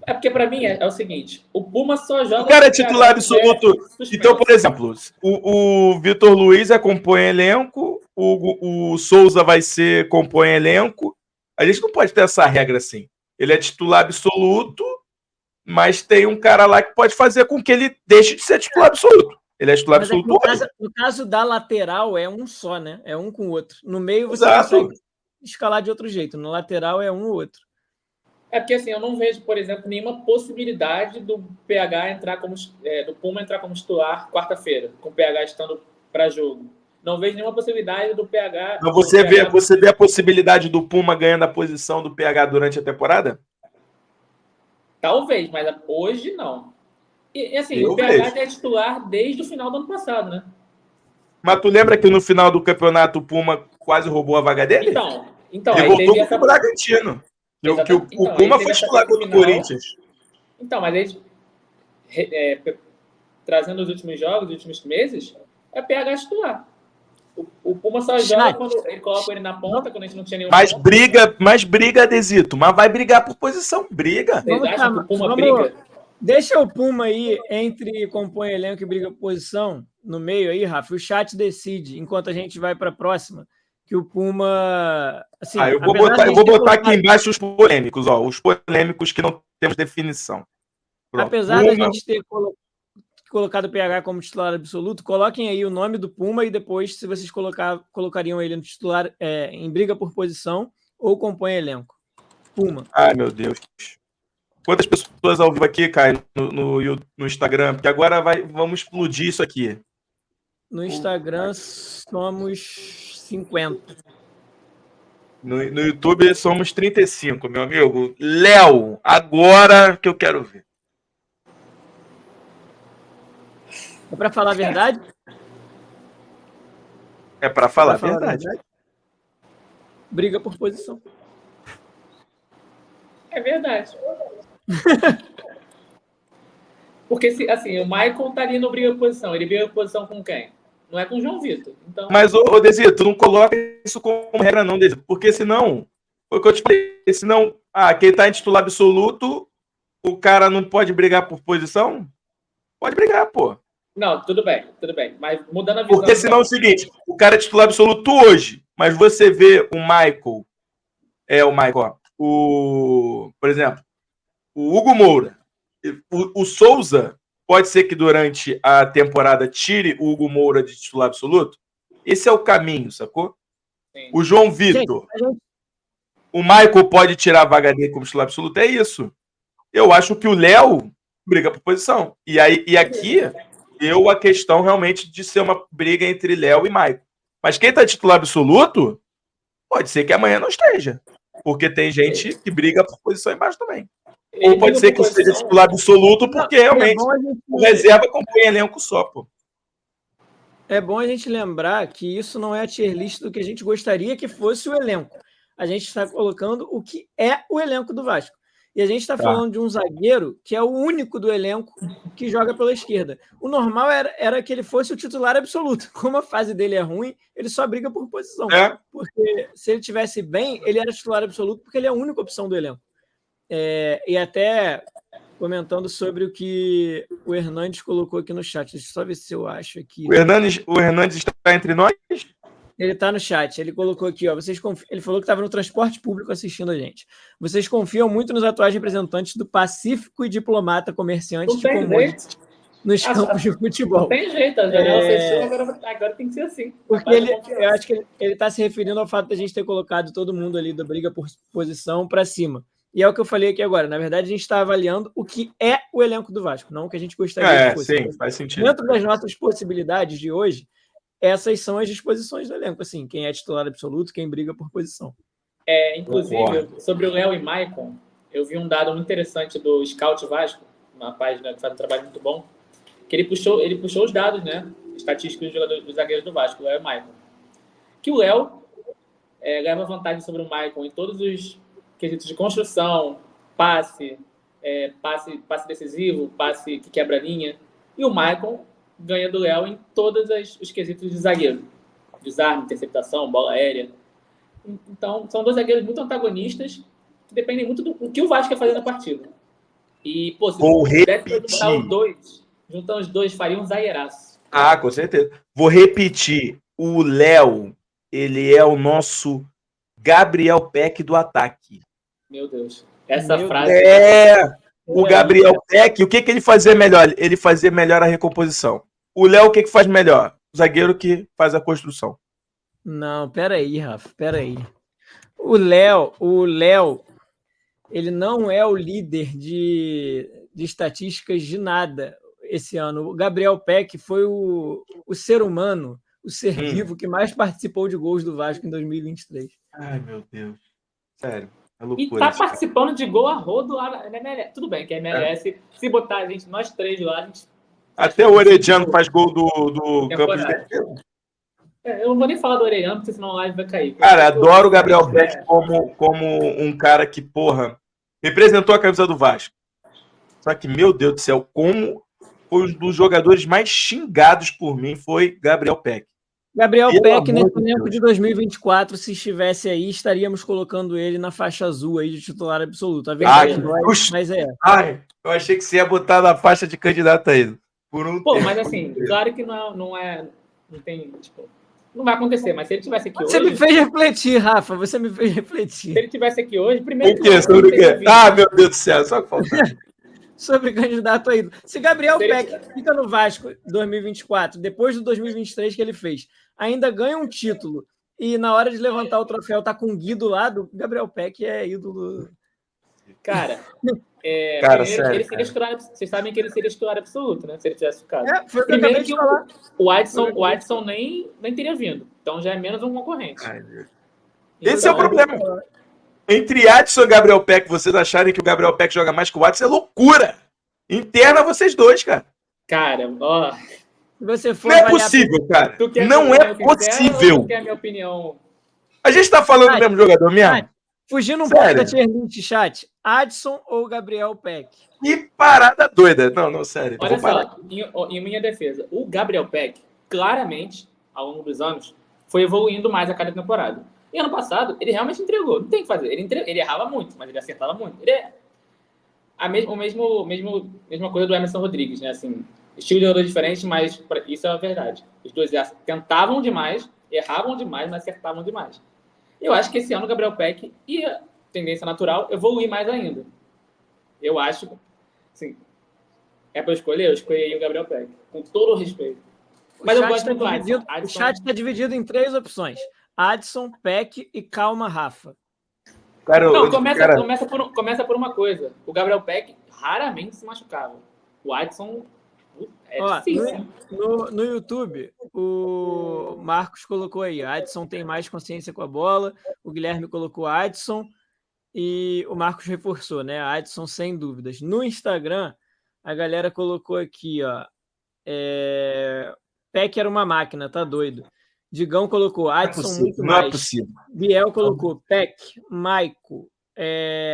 É porque, para mim, é o seguinte: o Puma só joga... O cara é titular absoluto. Então, por exemplo, o Vitor Luiz compõe elenco, o Souza vai ser compõe elenco. A gente não pode ter essa regra assim. Ele é titular absoluto, mas tem um cara lá que pode fazer com que ele deixe de ser titular absoluto. Ele é titular absoluto. No caso da lateral, é um só, né? É um com o outro. No meio, você consegue escalar de outro jeito. No lateral, é um ou outro. É porque, assim, eu não vejo, por exemplo, nenhuma possibilidade do PH entrar como... do Puma entrar como titular quarta-feira, com o PH estando para jogo. Não vejo nenhuma possibilidade do PH... Mas você vê a possibilidade do Puma ganhando a posição do PH durante a temporada? Talvez, mas hoje não. E assim, o PH já é titular desde o final do ano passado, né? Mas tu lembra que no final do campeonato o Puma quase roubou a vaga dele? Então ele voltou pro Bragantino. O Puma foi titular contra o Corinthians. Então, mas eles, trazendo os últimos jogos, os últimos meses, é PH titular. O Puma só joga quando ele coloca ele na ponta, quando a gente não tinha nenhum. Mas briga, Desito. Mas vai brigar por posição. Briga. Vocês acham que o Puma briga? Deixa o Puma aí entre compõe elenco e briga por posição no meio aí, Rafa. O chat decide, enquanto a gente vai para a próxima, que o Puma... Assim, eu vou botar aqui embaixo os polêmicos, ó. Os polêmicos que não temos definição. Pronto. Apesar da gente ter colocado o PH como titular absoluto, coloquem aí o nome do Puma e depois, se vocês colocariam ele no titular em briga por posição ou compõe elenco. Puma. Ai, meu Deus. Quantas pessoas ao vivo aqui, Caio, no Instagram? Porque agora vamos explodir isso aqui. No Instagram somos 50. No YouTube somos 35, meu amigo. Léo, agora que eu quero ver. É para falar a verdade? É para falar a verdade. Briga por posição. É verdade. Porque, assim, o Michael tá ali no briga por posição. Ele briga por posição com quem? Não é com o João Vitor. Então... Mas, Desito, tu não coloca isso como regra, não, Desito. Porque senão, foi o que eu te falei, senão, quem tá em titular absoluto, o cara não pode brigar por posição? Pode brigar, pô. Não, tudo bem. Mas mudando a visão... Porque senão é o seguinte, o cara é titular absoluto hoje, mas você vê o Michael, por exemplo, o Hugo Moura, o Souza, pode ser que durante a temporada tire o Hugo Moura de titular absoluto? Esse é o caminho, sacou? Sim. O João Vitor, o Michael pode tirar a vaga dele como titular absoluto? É isso. Eu acho que o Léo briga por posição. E aqui... a questão realmente de ser uma briga entre Léo e Michael. Mas quem está titular absoluto, pode ser que amanhã não esteja. Porque tem gente que briga por posição embaixo também. Ou pode ser que seja titular absoluto, porque realmente o reserva compõe elenco só, pô. É bom a gente lembrar que isso não é a tier list do que a gente gostaria que fosse o elenco. A gente está colocando o que é o elenco do Vasco. E a gente está falando de um zagueiro que é o único do elenco que joga pela esquerda. O normal era que ele fosse o titular absoluto. Como a fase dele é ruim, ele só briga por posição. Porque se ele tivesse bem, ele era titular absoluto porque ele é a única opção do elenco. E até comentando sobre o que o Hernandes colocou aqui no chat. Deixa eu só ver se eu acho aqui. O Hernandes está entre nós? Ele está no chat, ele colocou aqui, ó. Ele falou que estava no transporte público assistindo a gente. Vocês confiam muito nos atuais representantes do Pacífico e diplomata comerciante de commodities nos campos de futebol. Não tem jeito, a janela fechou, agora tem que ser assim. Porque eu acho que ele está se referindo ao fato de a gente ter colocado todo mundo ali da briga por posição para cima. E é o que eu falei aqui agora. Na verdade, a gente está avaliando o que é o elenco do Vasco, não o que a gente gostaria que fosse. Sim, faz sentido. Dentro das nossas possibilidades de hoje, essas são as disposições do elenco, assim, quem é titular absoluto, quem briga por posição. Inclusive, sobre o Léo e Maicon, eu vi um dado muito interessante do Scout Vasco, uma página que faz um trabalho muito bom, que ele puxou os dados, né, estatísticos dos zagueiros do Vasco, o Léo e Maicon. Que o Léo leva vantagem sobre o Maicon em todos os quesitos de construção, passe decisivo, passe que quebra a linha, e o Maicon ganha do Léo em todos os quesitos de zagueiro. Desarme, interceptação, bola aérea. Então, são dois zagueiros muito antagonistas que dependem muito do que o Vasco quer fazer na partida. E, pô, se pudesse juntar os dois, faria um zagueiraço. Com certeza. Vou repetir. O Léo, ele é o nosso Gabriel Peck do ataque. Meu Deus. Essa frase... O Gabriel Peck, o que ele fazia melhor? Ele fazia melhor a recomposição. O Léo, o que faz melhor? O zagueiro que faz a construção. Não, peraí, Rafa, peraí. O Léo, ele não é o líder de estatísticas de nada esse ano. O Gabriel Peck foi o ser humano, o ser vivo que mais participou de gols do Vasco em 2023. Ai, meu Deus. Sério. E tá participando de gol a rodo lá na MLS. Tudo bem que a MLS, se botar a gente, nós três lá, a gente... Até o Orediano faz gol do campo de defesa. Eu não vou nem falar do Orediano, porque senão a live vai cair. Cara, adoro o Gabriel Peck como um cara que, porra, representou a camisa do Vasco. Só que, meu Deus do céu, como foi um dos jogadores mais xingados por mim foi Gabriel Peck. Gabriel Peck, nesse elenco de 2024, se estivesse aí, estaríamos colocando ele na faixa azul aí de titular absoluto. A verdade mas é. Ai, eu achei que você ia botar na faixa de candidato aí. Por um tempo. Mas assim, claro que não tem, tipo, não vai acontecer, mas se ele tivesse aqui você hoje... Você me fez refletir, Rafa, você me fez refletir. Se ele tivesse aqui hoje, primeiro... O quê? Sobre o quê? Ah, meu Deus do céu, só que falta. Sobre candidato aí. Se Gabriel Peck fica no Vasco 2024, depois do 2023 que ele fez, ainda ganha um título e na hora de levantar o troféu tá com o Guido lá, do Gabriel Peck é ídolo. Cara, cara, primeiro, sério, ele seria titular, vocês sabem que ele seria titular absoluto, né? Se ele tivesse ficado. Foi primeiro que o Adson nem teria vindo. Então já é menos um concorrente. Ai, esse é o problema. Entre Adson e Gabriel Peck, vocês acharem que o Gabriel Peck joga mais que o Adson, é loucura. Interna vocês dois, cara. Cara, ó... Você for não é possível, cara. Não é possível. Tu quer a minha opinião? A gente tá falando do mesmo jogador mesmo? Fugindo um pouco da tier list, chat. Adson ou Gabriel Peck? Que parada doida. Não, sério. Olha só, em minha defesa, o Gabriel Peck, claramente, ao longo dos anos, foi evoluindo mais a cada temporada. E ano passado, ele realmente entregou. Não tem o que fazer. Ele errava muito, mas ele acertava muito. Ele é a mesma coisa do Emerson Rodrigues, né? Assim, estilo de jogador diferente, mas isso é a verdade. Os dois tentavam demais, erravam demais, mas acertavam demais. Eu acho que esse ano o Gabriel Peck ia, tendência natural, evoluir mais ainda. Eu acho, assim, é para eu escolheria o Gabriel Peck, com todo o respeito. Mas eu gosto muito do Adson. O chat está dividido em 3 opções: Adson, Peck e Calma Rafa. Cara, não, começa por uma coisa. O Gabriel Peck raramente se machucava. O Adson difícil. No YouTube, o Marcos colocou aí: Adson tem mais consciência com a bola. O Guilherme colocou Adson e o Marcos reforçou, né? Adson sem dúvidas. No Instagram, a galera colocou aqui, ó. Peck era uma máquina, tá doido. Digão colocou Adson muito mais. Não é possível. Biel colocou Peck, Maico,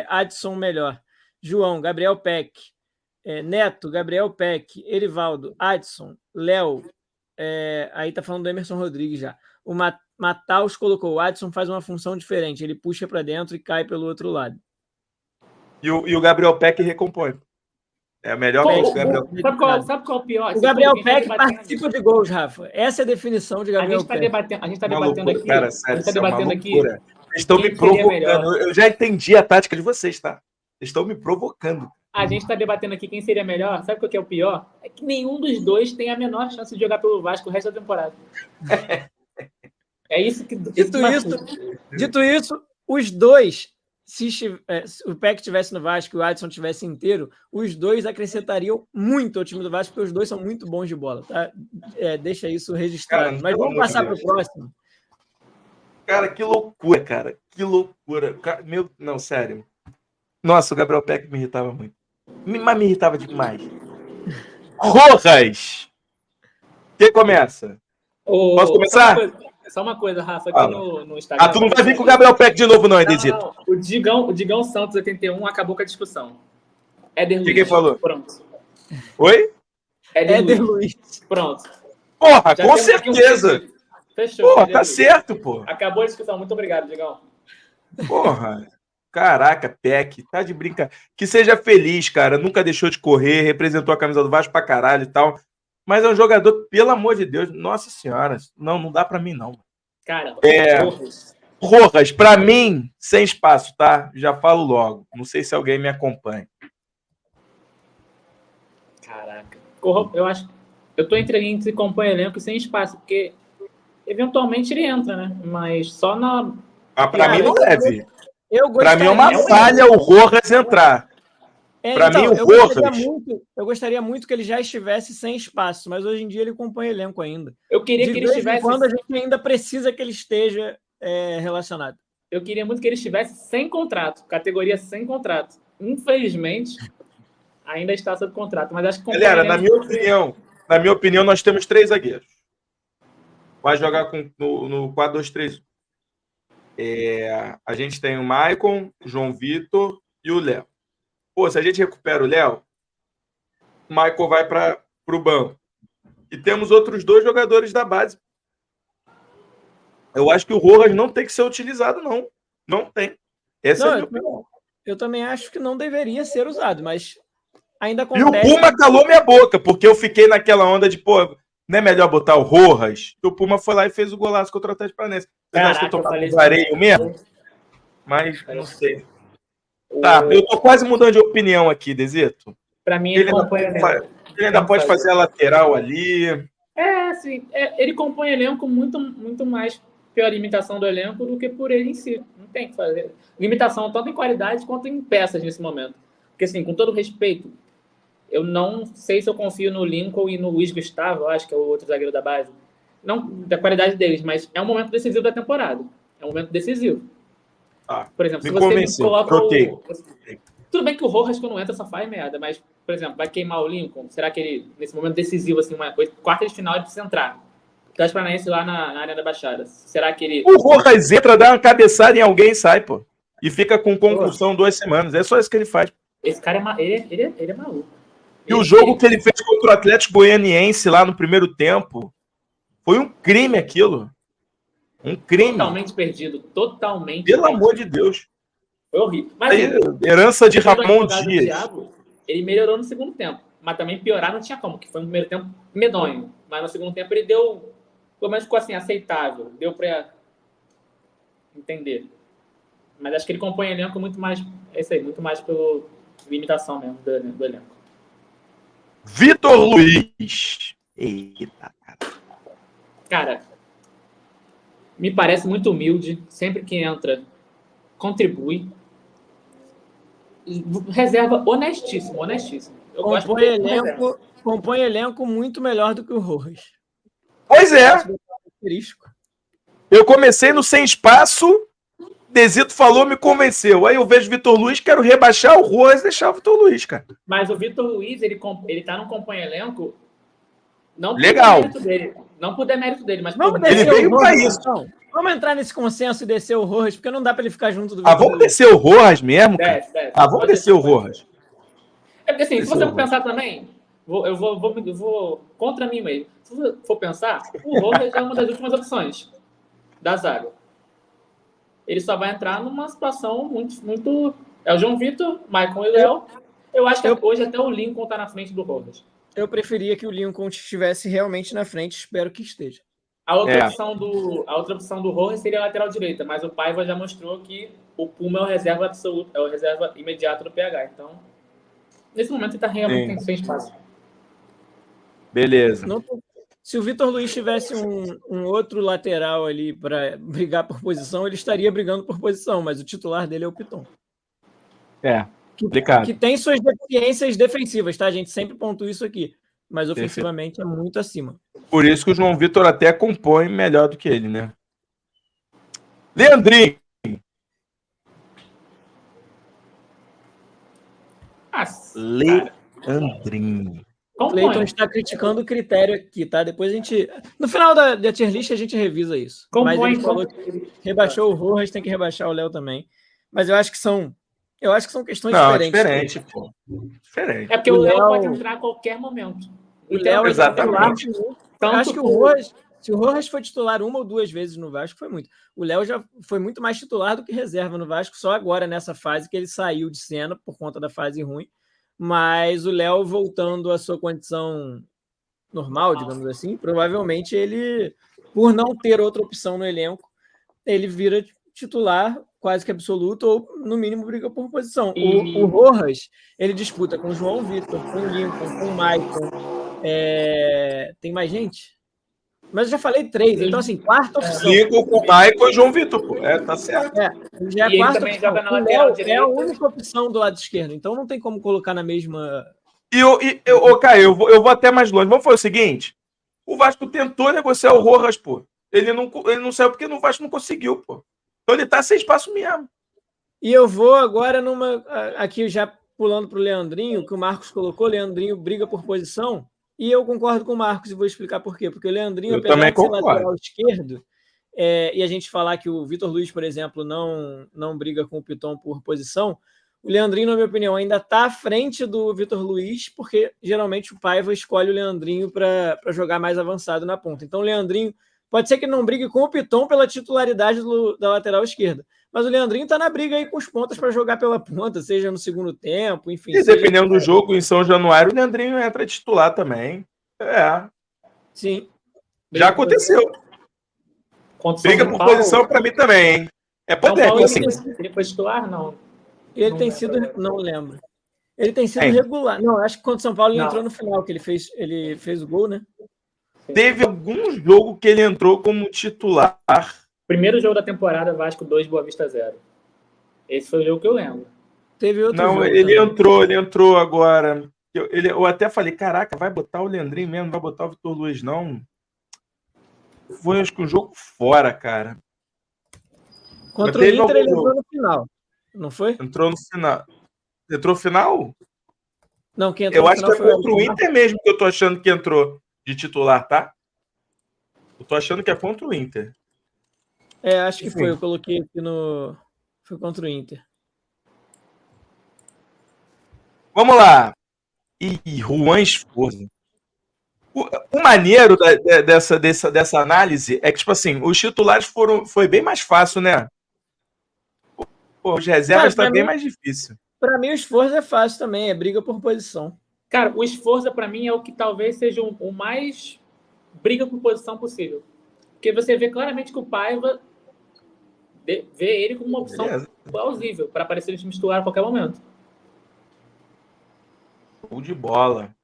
Adson melhor. João, Gabriel Peck. Neto, Gabriel Peck. Erivaldo, Adson. Léo, aí tá falando do Emerson Rodrigues já. O Mataus colocou: o Adson faz uma função diferente. Ele puxa para dentro e cai pelo outro lado. E o Gabriel Peck recompõe. É a melhor coisa do Gabriel Peck. Sabe qual é o pior? O Gabriel Peck participa de gols, Rafa. Essa é a definição de Gabriel Peck. A gente está debatendo aqui. Cara, sério, a gente está debatendo aqui. Vocês estão me provocando. Eu já entendi a tática de vocês, tá? Vocês estão me provocando. A gente está debatendo aqui quem seria melhor. Sabe o que é o pior? É que nenhum dos dois tem a menor chance de jogar pelo Vasco o resto da temporada. É isso que... Dito isso, os dois... Se o Peck estivesse no Vasco e o Adson estivesse inteiro, os dois acrescentariam muito ao time do Vasco, porque os dois são muito bons de bola, tá? Deixa isso registrado. Cara, mas vamos passar para o próximo. Cara, que loucura, cara. Que loucura. Não, sério. Nossa, o Gabriel Peck me irritava muito. Mas me irritava demais. Rojas! Quem começa? Posso começar? Só uma coisa, Rafa, aqui no Instagram... tu não vai vir com o Gabriel Peck de novo, não, Edesito. Não. O Digão Santos 81 acabou com a discussão. Éder Luiz. Quem falou? Pronto. Oi? Éder Luiz. Pronto. Porra, com certeza. Fechou. Porra, tá certo, pô. Acabou a discussão. Muito obrigado, Digão. Porra. Caraca, Peck, tá de brincadeira. Que seja feliz, cara. Nunca deixou de correr, representou a camisa do Vasco pra caralho e tal. Mas é um jogador, pelo amor de Deus, nossa senhora, não dá pra mim, não. Cara, Rojas, pra mim, sem espaço, tá? Já falo logo. Não sei se alguém me acompanha. Caraca. Eu acho. Eu tô entre acompanha elenco e sem espaço, porque eventualmente ele entra, né? Mas só na. Pra mim não deve. Pra mim é uma falha o Rojas entrar. Para mim, o Rojas... Eu gostaria muito que ele já estivesse sem espaço, mas hoje em dia ele compõe elenco ainda. Eu queria que ele estivesse... quando a gente ainda precisa que ele esteja relacionado. Eu queria muito que ele estivesse sem contrato, categoria sem contrato. Infelizmente, ainda está sob contrato, mas acho que... Galera, na minha opinião, nós temos 3 zagueiros. Vai jogar no 4-2-3-1. A gente tem o Maicon, o João Vitor e o Léo. Pô, se a gente recupera o Léo, Michael vai para o banco. E temos outros 2 jogadores da base. Eu acho que o Rojas não tem que ser utilizado, não. Não tem. Essa é a minha opinião. Eu também acho que não deveria ser usado, mas ainda E o acontece... Puma calou minha boca, porque eu fiquei naquela onda de, pô, não é melhor botar o Rojas? E o Puma foi lá e fez o golaço contra o Atlético Paranaense. Vocês acham que eu tô falando vareio mesmo? Mas não sei. Tá, eu tô quase mudando de opinião aqui, Desito. Para mim, ele ainda pode fazer a lateral ali. Assim, ele compõe elenco muito mais pela limitação do elenco do que por ele em si. Não tem que fazer. Limitação tanto em qualidade quanto em peças nesse momento. Porque, assim, com todo respeito, eu não sei se eu confio no Lincoln e no Luiz Gustavo, acho que é o outro zagueiro da base. Não da qualidade deles, mas é um momento decisivo da temporada. É um momento decisivo. Por exemplo, se você coloca Tudo bem que o Rojas, quando entra, só faz merda, mas, por exemplo, vai queimar o Lincoln? Será que ele, nesse momento decisivo, assim, uma coisa, quarta de final, ele precisa entrar? O Atlético Paranaense lá na área da Baixada. Será que ele... O Rojas entra, dá uma cabeçada em alguém e sai, pô. E fica com concussão 2 semanas. É só isso que ele faz. Esse cara é maluco. E o jogo que ele fez contra o Atlético Goianiense lá no primeiro tempo foi um crime aquilo. Um crime. Totalmente perdido. Totalmente Pelo perdido. amor de Deus. Foi horrível. Mas, aí, herança de Ramon Dias. Thiago, ele melhorou no segundo tempo. Mas também piorar não tinha como, que foi no primeiro tempo medonho. Mas no segundo tempo ele deu... Pelo menos ficou assim, aceitável. Deu pra entender. Mas acho que ele compõe elenco muito mais... É isso aí, muito mais pela limitação mesmo do elenco. Vitor Luiz. Eita, cara. Cara, me parece muito humilde. Sempre que entra, contribui. Reserva honestíssimo. Compõe elenco muito melhor do que o Rojas. Pois é. Eu comecei no sem espaço, Desito falou, me convenceu. Aí eu vejo o Vitor Luiz, quero rebaixar o Rojas e deixar o Vitor Luiz, cara. Mas o Vitor Luiz, ele tá no compõe elenco não legal. Não por demérito dele, mas ele veio para isso. Então, vamos entrar nesse consenso e descer o Rojas, porque não dá para ele ficar junto do Vitor Luiz. Vamos descer o Rojas mesmo, cara? Desce. Vamos descer o Rojas. É porque assim, se você for pensar também, eu vou contra mim mesmo. Se você for pensar, o Rojas é uma das últimas opções da zaga. Ele só vai entrar numa situação muito... É o João Vitor, Maicon e Léo. Eu acho que hoje até o Lincoln tá na frente do Rojas. Eu preferia que o Lincoln estivesse realmente na frente, espero que esteja. A outra opção do Rojas seria a lateral direita, mas o Paiva já mostrou que o Puma é o reserva absoluto, é o reserva imediato do PH. Então, nesse momento ele está realmente sem espaço. Beleza. Se o Vitor Luiz tivesse um outro lateral ali para brigar por posição, ele estaria brigando por posição, mas o titular dele é o Piton. Complicado. Que tem suas deficiências defensivas, tá? A gente sempre pontua isso aqui, mas ofensivamente é muito acima. Por isso que o João Vitor até compõe melhor do que ele, né? Leandrinho. Leandrinho. O Cleiton está criticando o critério aqui, tá? Depois a gente... No final da tier list a gente revisa isso. Mas ele falou que rebaixou o Rojas, tem que rebaixar o Léo também. Mas eu acho que são questões diferentes. Diferente. É porque o Léo pode entrar a qualquer momento. O Léo exatamente. Eu acho que o Rojas, se o Rojas foi titular 1 ou 2 vezes no Vasco, foi muito. O Léo já foi muito mais titular do que reserva no Vasco, só agora nessa fase que ele saiu de cena por conta da fase ruim. Mas o Léo, voltando à sua condição normal, digamos assim, provavelmente ele, por não ter outra opção no elenco, ele vira titular quase que absoluto ou, no mínimo, briga por posição. O Rojas, ele disputa com o João Vitor, com o Lincoln, com o Maicon. Tem mais gente? Mas eu já falei 3, então assim, quarta opção. Lincoln com o Maicon e João Vitor, pô. Tá certo. Já é a quarta opção. Joga na lateral direita. É a única opção do lado esquerdo, então não tem como colocar na mesma... Caio, eu vou até mais longe. Vamos fazer o seguinte, o Vasco tentou negociar o Rojas, pô. Ele não saiu porque o Vasco não conseguiu, pô. Então ele tá sem espaço mesmo. E eu vou agora aqui já pulando pro Leandrinho, que o Marcos colocou, Leandrinho briga por posição. E eu concordo com o Marcos e vou explicar por quê. Porque o Leandrinho, apesar de ser lateral esquerdo, e a gente falar que o Vitor Luiz, por exemplo, não briga com o Piton por posição, O Leandrinho, na minha opinião, ainda está à frente do Vitor Luiz, porque geralmente o Paiva escolhe o Leandrinho para jogar mais avançado na ponta. Então o Leandrinho pode ser que não brigue com o Piton pela titularidade da lateral esquerda, mas o Leandrinho está na briga aí com os pontas para jogar pela ponta, seja no segundo tempo, enfim. E dependendo do jogo, em São Januário, o Leandrinho entra titular também. Sim. Já aconteceu. Briga por posição para mim também, hein? É poder, assim. Ele foi titular? Não. Ele tem sido... Não lembro. Ele tem sido regular. Não, acho que contra o São Paulo ele entrou no final, que ele fez o gol, né? Teve algum jogo que ele entrou como titular. Primeiro jogo da temporada, Vasco 2, Boa Vista 0. Esse foi o jogo que eu lembro. Teve outro jogo ele entrou agora. Eu até falei, caraca, vai botar o Leandrinho mesmo, não vai botar o Vitor Luiz, não. Foi, acho que um jogo fora, cara. Contra o Inter ele entrou no final, não foi? Entrou no final. Entrou no final? Não, quem entrou eu no acho final que é contra o Inter mesmo que eu tô achando que entrou de titular, tá? Eu tô achando que é contra o Inter. Acho que foi. Eu coloquei aqui no... Foi contra o Inter. Vamos lá. Juan Esforza. O maneiro dessa análise é que, tipo assim, os titulares foi bem mais fácil, né? Pô, os reservas tá bem mais difícil. Para mim, o Esforza é fácil também, é briga por posição. Cara, o Esforza, para mim, é o que talvez seja o mais briga por posição possível. Porque você vê claramente que o Paiva vê ele como uma opção plausível para aparecer no time titular a qualquer momento. Show de bola.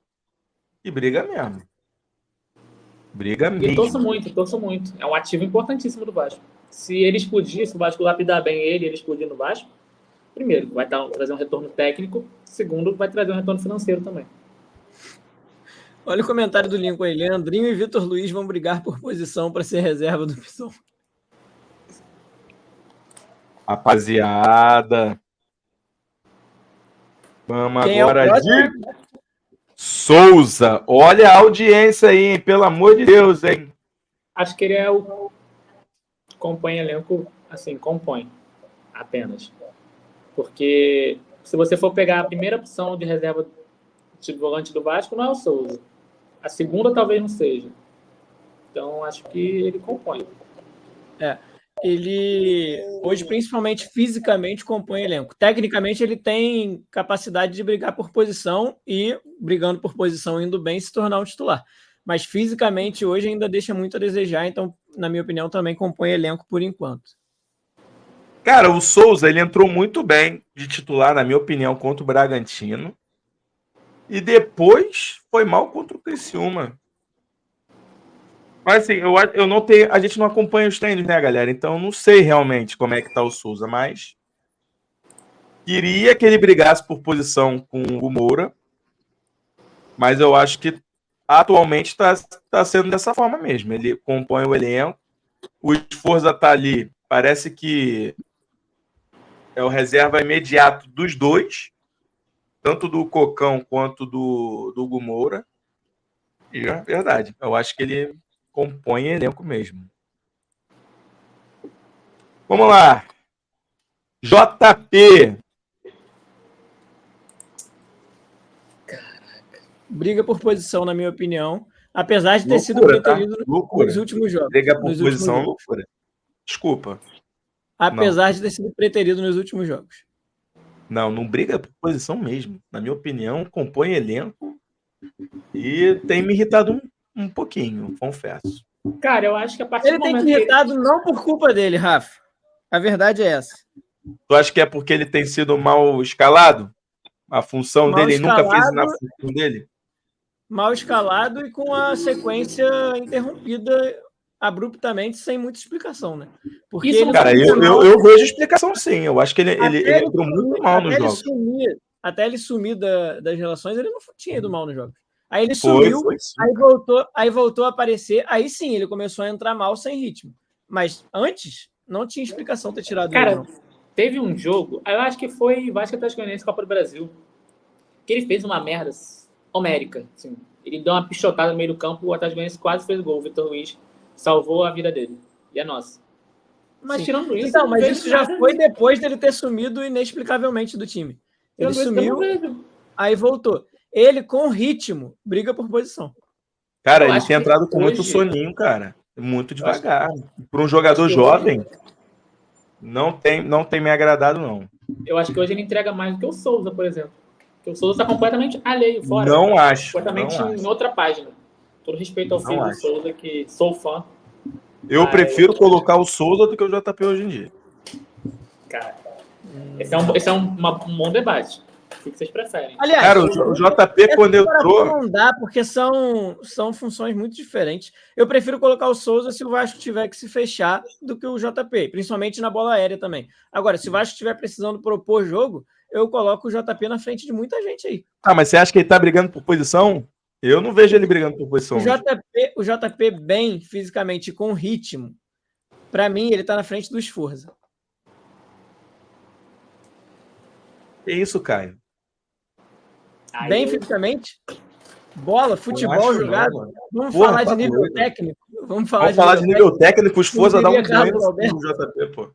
E briga mesmo. Briga mesmo. E torço muito. É um ativo importantíssimo do Vasco. Se ele explodir, se o Vasco lapidar bem ele explodir no Vasco, primeiro, vai trazer um retorno técnico. Segundo, vai trazer um retorno financeiro também. Olha o comentário do Lincoln aí. Leandrinho e Vitor Luiz vão brigar por posição para ser reserva do Piton. Rapaziada. Vamos agora de Souza. Olha a audiência aí, hein? Pelo amor de Deus, hein? Acho que ele é o... compõe elenco, assim, compõe apenas. Porque se você for pegar a primeira opção de reserva de volante do Vasco, não é o Souza. A segunda talvez não seja. Então, acho que ele compõe. Ele, hoje, principalmente fisicamente, compõe elenco. Tecnicamente, ele tem capacidade de brigar por posição e, brigando por posição, indo bem, se tornar um titular. Mas fisicamente, hoje, ainda deixa muito a desejar. Então, na minha opinião, também compõe elenco por enquanto. Cara, o Souza, ele entrou muito bem de titular, na minha opinião, contra o Bragantino. E depois foi mal contra o Criciúma. Mas assim, eu não tenho. A gente não acompanha os treinos, né, galera? Então eu não sei realmente como é que tá o Souza, mas queria que ele brigasse por posição com o Moura. Mas eu acho que atualmente tá sendo dessa forma mesmo. Ele compõe o elenco. O Esforza tá ali. Parece que é o reserva imediato dos dois. Tanto do Cocão quanto do Hugo Moura. E é verdade. Eu acho que ele compõe elenco mesmo. Vamos lá. JP. Caraca. Briga por posição, na minha opinião. Apesar de ter sido preterido nos últimos jogos. Briga por posição, loucura. Desculpa. Apesar de ter sido preterido nos últimos jogos. Não briga por posição mesmo. Na minha opinião, compõe elenco e tem me irritado um pouquinho, confesso. Cara, eu acho que a partir do momento que ele tem te irritado não por culpa dele, Rafa. A verdade é essa. Tu acha que é porque ele tem sido mal escalado? A função dele, ele nunca fez na função dele? Mal escalado e com a sequência interrompida abruptamente, sem muita explicação, né? Porque isso, cara, eu vejo explicação sim. Eu acho que ele entrou muito mal nos jogos. Até ele sumir das relações, ele não tinha ido mal nos jogos. Aí ele sumiu, aí voltou a aparecer, aí sim, ele começou a entrar mal sem ritmo. Mas antes, não tinha explicação ter tirado ele. Cara, não. Teve um jogo, eu acho que foi Vasco Atlético Goianiense Copa do Brasil, que ele fez uma merda homérica. Assim. Ele deu uma pichotada no meio do campo, o Atlético Goianiense quase fez gol. O Vitor Luiz salvou a vida dele. E a nossa. Mas tirando isso... Então, mas isso já foi depois dele ter sumido inexplicavelmente do time. Ele sumiu, aí voltou. Ele, com ritmo, briga por posição. Cara, ele tem entrado com muito soninho, cara. Muito devagar. Para um jogador jovem, não tem me agradado, não. Eu acho que hoje ele entrega mais do que o Souza, por exemplo. Porque o Souza está completamente alheio, fora. Não acho. Completamente em outra página. Todo respeito ao filho do Souza, que sou fã. Eu prefiro colocar o Souza do que o JP hoje em dia. Cara, esse é um bom debate. O que vocês preferem? Aliás, cara, o JP, quando eu tô... Não dá, porque são funções muito diferentes. Eu prefiro colocar o Souza se o Vasco tiver que se fechar do que o JP, principalmente na bola aérea também. Agora, se o Vasco estiver precisando propor jogo, eu coloco o JP na frente de muita gente aí. Ah, mas você acha que ele tá brigando por posição? Eu não vejo ele brigando por posição. O JP bem fisicamente, com ritmo, para mim, ele tá na frente do Sforza. Que isso, Caio? Bem fisicamente, bola, futebol jogado. Vamos falar de nível técnico. Vamos falar de nível técnico. O Sforza dá um ganho no JP, pô.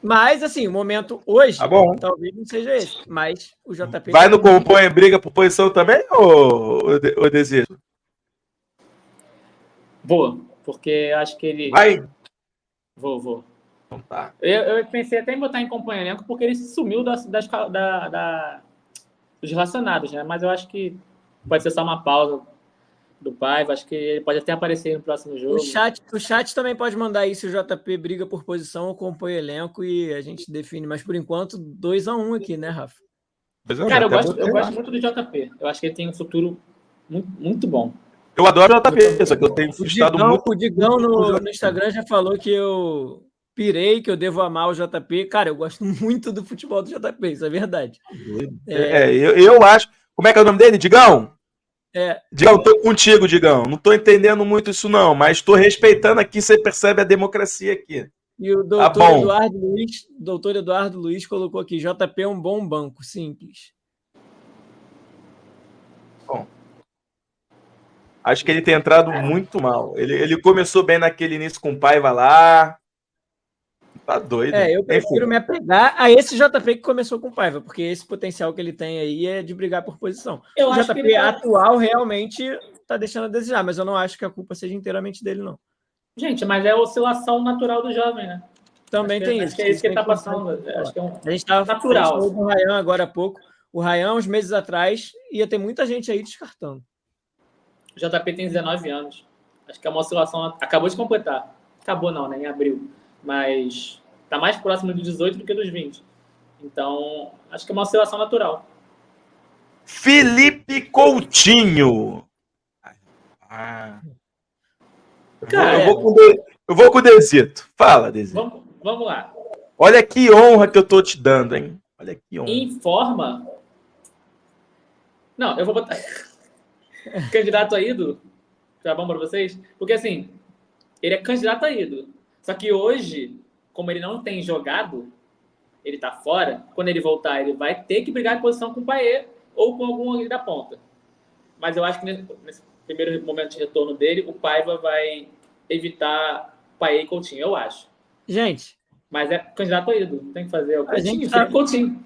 Mas, assim, o momento hoje, talvez não seja esse. Mas o JP... Vai no compõe briga por posição também, ou Desiro? Vou, porque acho que ele... Vai? Vou. Então tá. Eu pensei até em botar em compõe elenco, porque ele sumiu dos relacionados, né? Mas eu acho que pode ser só uma pausa do Paiva. Acho que ele pode até aparecer no próximo jogo. O chat também pode mandar aí se o JP briga por posição ou compõe elenco e a gente define. Mas, por enquanto, 2-1 aqui, né, Rafa? Cara, eu gosto muito do JP. Eu acho que ele tem um futuro muito, muito bom. Eu adoro o JP, só que eu tenho frustrado muito. O Digão no Instagram já falou que eu pirei, que eu devo amar o JP. Cara, eu gosto muito do futebol do JP, isso é verdade. Eu acho... Como é que é o nome dele, Digão? Digão, tô contigo, Digão. Não tô entendendo muito isso, não, mas tô respeitando aqui, você percebe a democracia aqui. E o doutor Eduardo Luiz colocou aqui: JP é um bom banco, simples. Bom. Acho que ele tem entrado muito mal. Ele começou bem naquele início com o Paiva lá. Tá doido. Eu prefiro me apegar a esse JP que começou com o Paiva, porque esse potencial que ele tem aí é de brigar por posição. O JP atual realmente tá deixando a desejar, mas eu não acho que a culpa seja inteiramente dele, não. Gente, mas é a oscilação natural do jovem, né? Também tem isso. Acho que é isso que ele tá passando. Acho que é a gente estava falando com o Ryan agora há pouco. O Ryan, uns meses atrás, ia ter muita gente aí descartando. O JP tem 19 anos. Acho que é uma oscilação... Acabou de completar. Acabou não, né? Em abril. Mas tá mais próximo dos 18 do que dos 20. Então, acho que é uma oscilação natural. Felipe Coutinho. Cara, eu vou com o Desito. Fala, Desito. Vamos lá. Olha que honra que eu tô te dando, hein? Olha que honra. Em forma... Não, eu vou botar... Candidato a ídolo. Já bom para vocês? Porque, assim, ele é candidato a ídolo. Só que hoje, como ele não tem jogado, ele tá fora, quando ele voltar, ele vai ter que brigar em posição com o Payet ou com algum ali da ponta. Mas eu acho que nesse primeiro momento de retorno dele, o Paiva vai evitar Payet e Coutinho, eu acho. Gente... Mas é candidato a ídolo, não tem que fazer. Coutinho.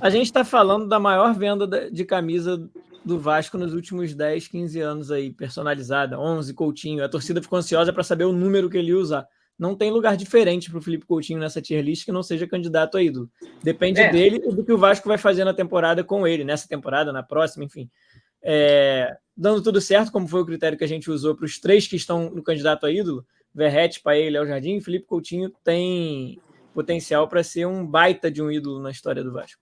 A gente está falando da maior venda de camisa do Vasco nos últimos 10, 15 anos aí, personalizada, 11, Coutinho. A torcida ficou ansiosa para saber o número que ele ia usar. Não tem lugar diferente para o Felipe Coutinho nessa tier list que não seja candidato a ídolo. Depende dele e do que o Vasco vai fazer na temporada com ele, nessa temporada, na próxima, enfim. Dando tudo certo, como foi o critério que a gente usou para os 3 que estão no candidato a ídolo, Verratti, Payet e Léo Jardim, Felipe Coutinho tem potencial para ser um baita de um ídolo na história do Vasco.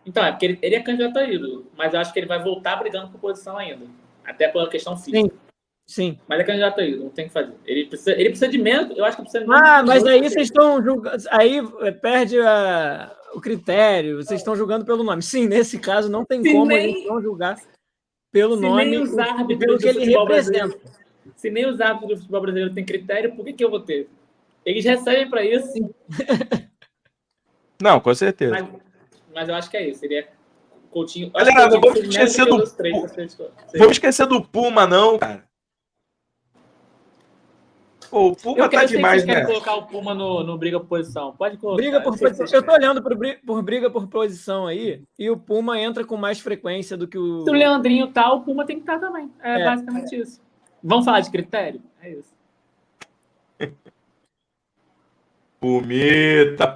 Então, é porque ele é candidato a ídolo, mas eu acho que ele vai voltar brigando por posição ainda, até pela questão física. Sim. Mas é candidato a ídolo, não tem que fazer. Ele precisa de menos, eu acho que precisa de menos. Mas aí vocês estão julgando, aí perde o critério, vocês estão julgando pelo nome. Sim, nesse caso não tem como a gente não julgar pelo nome, nem os árbitros pelo que ele representa. Se nem os árbitros do futebol brasileiro têm critério, por que eu vou ter? Eles recebem para isso. Não, com certeza. Mas eu acho que é isso. Ele é Coutinho. Galera, não vamos esquecer do Puma. Vamos esquecer do Puma, não, cara. Pô, o Puma tá demais, né? Vocês querem colocar o Puma no briga por posição. Pode colocar. Briga por posição. Eu tô olhando por briga por posição aí, e o Puma entra com mais frequência do que o... Se o Leandrinho tá, o Puma tem que estar também. É basicamente isso. Vamos falar de critério? É isso. Pumita.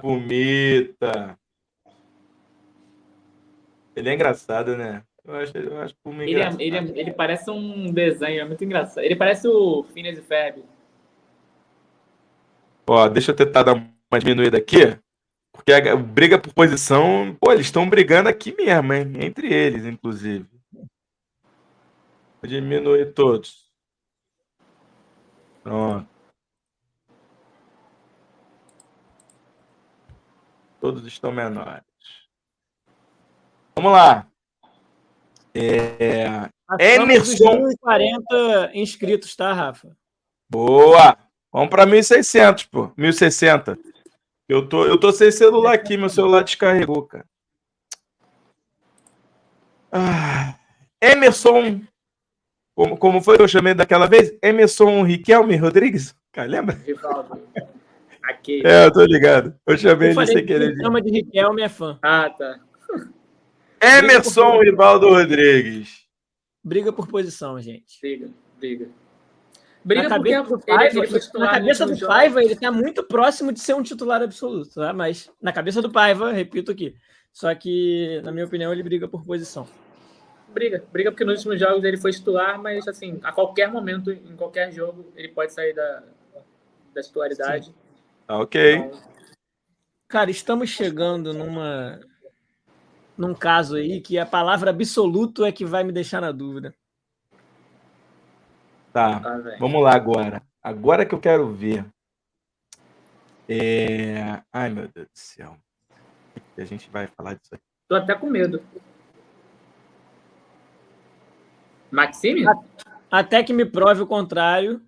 Ele é engraçado, né? Eu acho o Puma engraçado. Ele parece um desenho, é muito engraçado. Ele parece o Phineas e Ferb. Ó, deixa eu tentar dar uma diminuída aqui, porque a briga por posição, pô, eles estão brigando aqui mesmo, hein? Entre eles, inclusive. Vou diminuir todos. Pronto. Todos estão menores. Vamos lá. Emerson. 1.040 inscritos, tá, Rafa? Boa! Vamos para 1.600, pô. 1.060. Eu tô sem celular aqui, meu celular descarregou, cara. Emerson. Como foi que eu chamei daquela vez? Emerson Riquelme Rodrigues? Cara, lembra? Rivaldo. Aqui. Eu tô ligado. Eu chamei ele sem querer. Quem chama de Riquelme é fã. Ah, tá. Emerson Rivaldo Rodrigues. Briga por posição, gente. Briga Na cabeça do Paiva, ele tá muito próximo de ser um titular absoluto, tá? Mas na cabeça do Paiva, repito aqui. Só que, na minha opinião, ele briga por posição. Briga porque nos últimos jogos ele foi titular, mas assim, a qualquer momento, em qualquer jogo, ele pode sair da titularidade. Ok. Então... Cara, estamos chegando num caso aí que a palavra absoluto é que vai me deixar na dúvida. Tá, vamos lá agora. Agora que eu quero ver. Ai, meu Deus do céu. A gente vai falar disso aqui. Tô até com medo. Maxime? Até que me prove o contrário.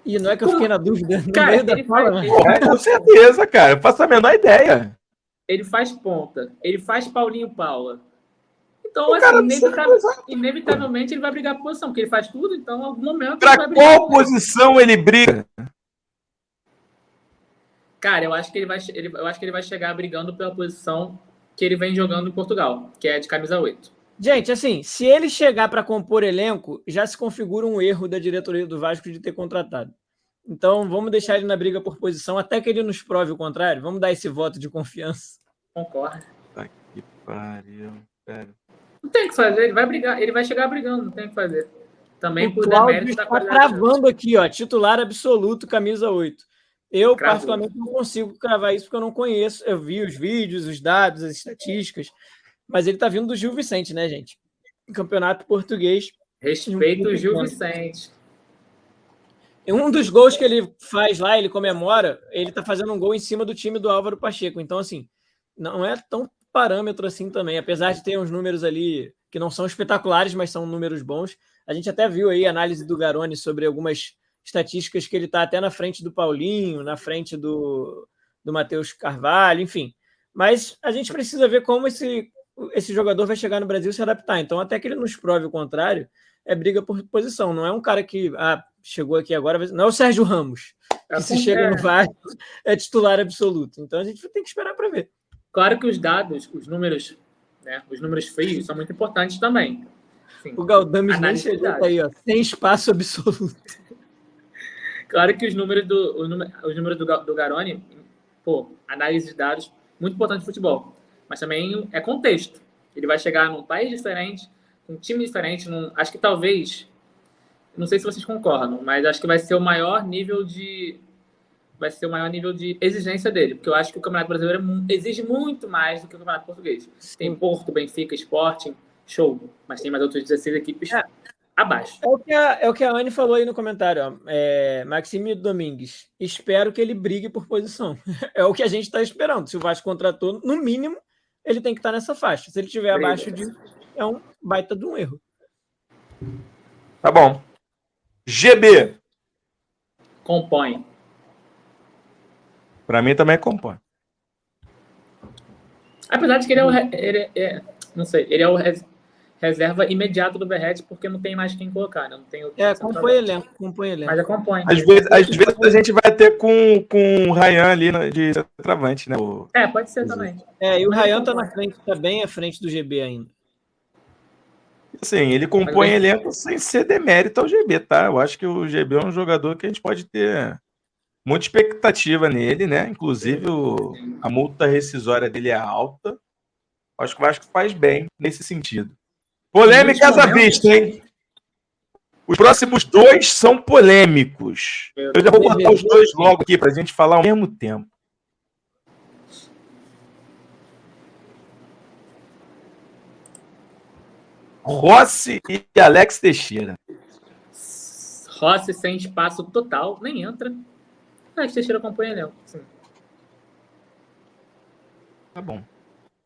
E não é que eu fiquei na dúvida no meio da fala, com certeza, cara. Eu faço a menor ideia. Ele faz ponta. Ele faz Paulinho Paula. Então, assim, inevitavelmente ele vai brigar por posição, porque ele faz tudo, então, em algum momento... Pra qual posição ele briga? Cara, eu acho que ele vai chegar brigando pela posição que ele vem jogando em Portugal, que é de camisa 8. Gente, assim, se ele chegar para compor elenco, já se configura um erro da diretoria do Vasco de ter contratado. Então, vamos deixar ele na briga por posição até que ele nos prove o contrário. Vamos dar esse voto de confiança. Concordo. Tá que pariu, cara. Não tem o que fazer, ele vai brigar, ele vai chegar brigando, não tem o que fazer. Também por demérito da qualidade. Tá travando aqui, ó, titular absoluto, camisa 8. Eu, particularmente, não consigo cravar isso porque eu não conheço. Eu vi os vídeos, os dados, as estatísticas, mas ele tá vindo do Gil Vicente, né, gente? Campeonato português. Respeito o Gil Vicente. Um dos gols que ele faz lá, ele comemora, ele tá fazendo um gol em cima do time do Álvaro Pacheco. Então, assim, não é tão parâmetro assim também, apesar de ter uns números ali que não são espetaculares, mas são números bons. A gente até viu aí a análise do Garoni sobre algumas estatísticas que ele está até na frente do Paulinho, na frente do Matheus Carvalho, enfim. Mas a gente precisa ver como esse jogador vai chegar no Brasil e se adaptar. Então, até que ele nos prove o contrário, é briga por posição. Não é um cara que chegou aqui agora, não é o Sérgio Ramos, que se chega no Vasco é titular absoluto. Então, a gente tem que esperar para ver. Claro que os dados, os números, né, os números frios são muito importantes também. Assim, o Galdames nem chegou aí, ó, sem espaço absoluto. Claro que os números do Garoni, análise de dados, muito importante no futebol. Mas também é contexto. Ele vai chegar num país diferente, com um time diferente. Acho que talvez, não sei se vocês concordam, mas acho que vai ser o maior nível de exigência dele, porque eu acho que o Campeonato Brasileiro exige muito mais do que o Campeonato Português. Tem Porto, Benfica, Sporting, show, mas tem mais outras 16 equipes abaixo. É o que a Anne falou aí no comentário, ó. Maxime Domingues, espero que ele brigue por posição. É o que a gente está esperando. Se o Vasco contratou, no mínimo, ele tem que estar nessa faixa. Se ele estiver abaixo disso, é um baita de um erro. Tá bom. GB. Compõe. Para mim também compõe. Apesar de que ele é o... não sei, ele é o... reserva imediato do Verratti, porque não tem mais quem colocar, né? Não tem compõe elenco. Mas acompanha. Às vezes a gente vai ter com o Ryan ali de centroavante, né? Pode ser também. E o Ryan tá na frente, tá bem à frente do GB ainda. Sim, ele compõe elenco sem ser demérito ao GB, tá? Eu acho que o GB é um jogador que a gente pode ter muita expectativa nele, né? Inclusive, a multa rescisória dele é alta. Acho que o Vasco faz bem nesse sentido. Polêmicas à vista, hein? Os próximos 2 são polêmicos. Eu já vou botar os 2 logo aqui pra gente falar ao mesmo tempo. Rossi e Alex Teixeira. Rossi sem espaço total, nem entra. Alex Teixeira acompanha elenco. Sim. Tá bom.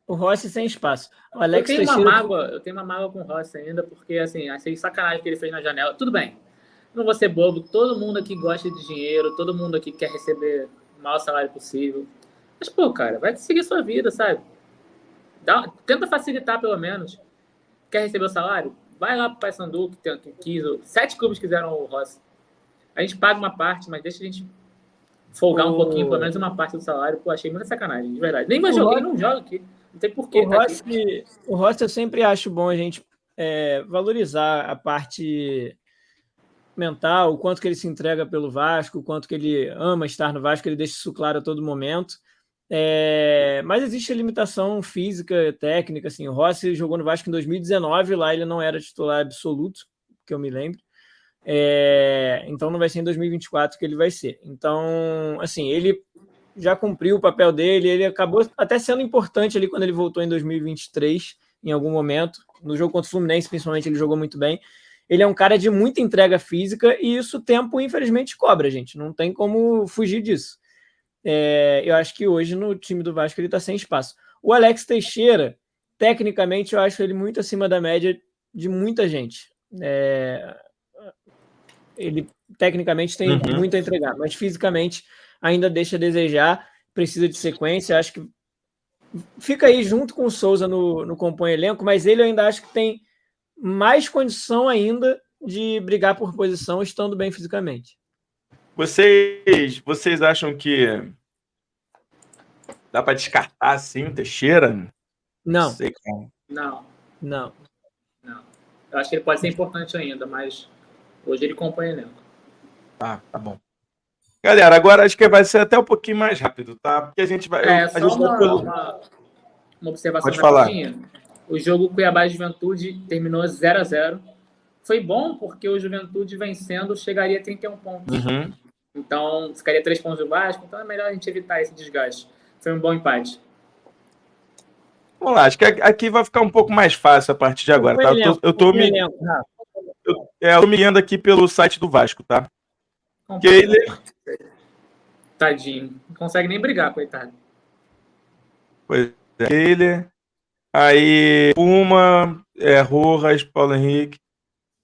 O Rossi sem espaço. O Alex eu tenho Teixeira... uma mágoa com o Rossi ainda, porque assim, achei sacanagem que ele fez na janela. Tudo bem, não vou ser bobo, todo mundo aqui gosta de dinheiro, todo mundo aqui quer receber o maior salário possível. Mas, pô, cara, vai seguir sua vida, sabe? Tenta facilitar pelo menos. Quer receber o salário? Vai lá pro Paysandu, que quis. 7 clubes quiseram o Rossi. A gente paga uma parte, mas deixa a gente folgar um pouquinho, pelo menos uma parte do salário. Pô, achei muita sacanagem, de verdade. Nem vai jogar, ele não joga aqui. Não tem porquê. O Rossi eu sempre acho bom a gente valorizar a parte mental, o quanto que ele se entrega pelo Vasco, o quanto que ele ama estar no Vasco, ele deixa isso claro a todo momento. Mas existe a limitação física, técnica. Assim, o Rossi jogou no Vasco em 2019, lá ele não era titular absoluto, que eu me lembro. Então não vai ser em 2024 que ele vai ser. Então, assim, ele já cumpriu o papel dele, ele acabou até sendo importante ali quando ele voltou em 2023, em algum momento. No jogo contra o Fluminense, principalmente, ele jogou muito bem. Ele é um cara de muita entrega física e isso o tempo, infelizmente, cobra, gente. Não tem como fugir disso. Eu acho que hoje no time do Vasco ele está sem espaço. O Alex Teixeira, tecnicamente, eu acho ele muito acima da média de muita gente. Ele tecnicamente tem muito a entregar, mas fisicamente ainda deixa a desejar, precisa de sequência. Acho que fica aí junto com o Souza no compõe elenco, mas ele eu ainda acho que tem mais condição ainda de brigar por posição estando bem fisicamente. Vocês acham que dá para descartar assim o Teixeira? Não. Sei, não. Eu acho que ele pode ser importante ainda, mas hoje ele compõe elenco. Tá bom. Galera, agora acho que vai ser até um pouquinho mais rápido, tá? Porque a gente vai... uma observação rapidinha. O jogo Cuiabá e Juventude terminou 0-0. Foi bom porque o Juventude vencendo chegaria a 31 pontos. Então, ficaria 3 pontos do Vasco. Então é melhor a gente evitar esse desgaste. Foi um bom empate. Vamos lá, acho que aqui vai ficar um pouco mais fácil a partir de agora, tá? Eu tô me guiando aqui pelo site do Vasco, tá? Tadinho. Não consegue nem brigar, coitado. Pois é. Ele. Aí, Puma, Rojas, Paulo Henrique.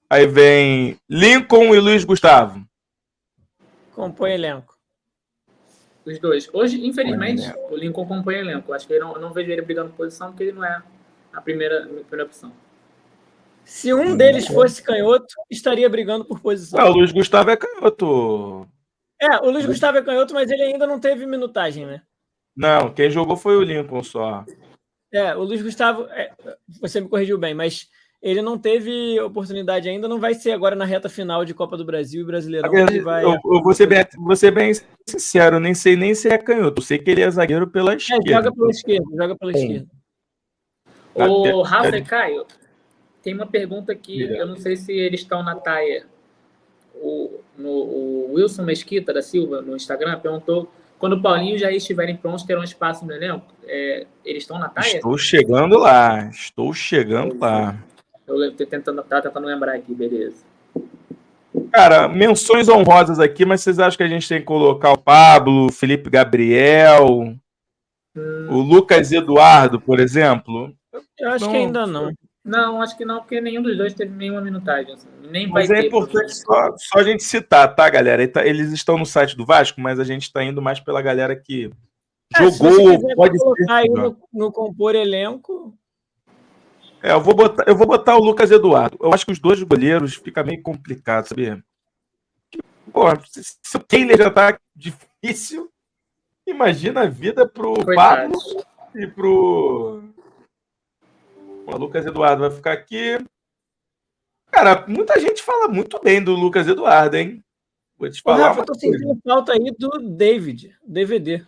Aí vem Lincoln e Luiz Gustavo. Compõe elenco. Os dois. Hoje, infelizmente, o Lincoln compõe elenco. Acho que eu não vejo ele brigando por posição, porque ele não é a primeira opção. Se um deles fosse canhoto, estaria brigando por posição. O Luiz Gustavo é canhoto. O Luiz Gustavo é canhoto, mas ele ainda não teve minutagem, né? Não, quem jogou foi o Lincoln só. O Luiz Gustavo, você me corrigiu bem, mas ele não teve oportunidade ainda, não vai ser agora na reta final de Copa do Brasil e Brasileirão. Eu vou ser bem sincero, nem sei nem se é canhoto. Eu sei que ele é zagueiro pela esquerda. Joga pela esquerda. O Rafa e Caio, tem uma pergunta aqui, eu não sei se eles estão na taia. O Wilson Mesquita da Silva, no Instagram, perguntou: quando o Paulinho e o Jair estiverem prontos, terão espaço no elenco? Eles estão na taia? Estou chegando lá. Eu estou tentando lembrar aqui, beleza. Cara, menções honrosas aqui, mas vocês acham que a gente tem que colocar o Pablo, o Felipe Gabriel, o Lucas Eduardo, por exemplo? Eu acho que ainda não. Não, acho que não, porque nenhum dos dois teve nenhuma minutagem. Assim. Nem mas vai é importante só a gente citar, tá, galera? Eles estão no site do Vasco, mas a gente está indo mais pela galera que jogou. Se você quiser colocar aí no compor elenco. Eu vou botar o Lucas Eduardo. Eu acho que os dois goleiros fica meio complicado, sabia? Pô, se o Kehler já tá difícil, imagina a vida pro Pablo e pro... O Lucas Eduardo vai ficar aqui. Cara, muita gente fala muito bem do Lucas Eduardo, hein? Vou te falar. Rafa, eu tô sentindo falta aí do David, DVD.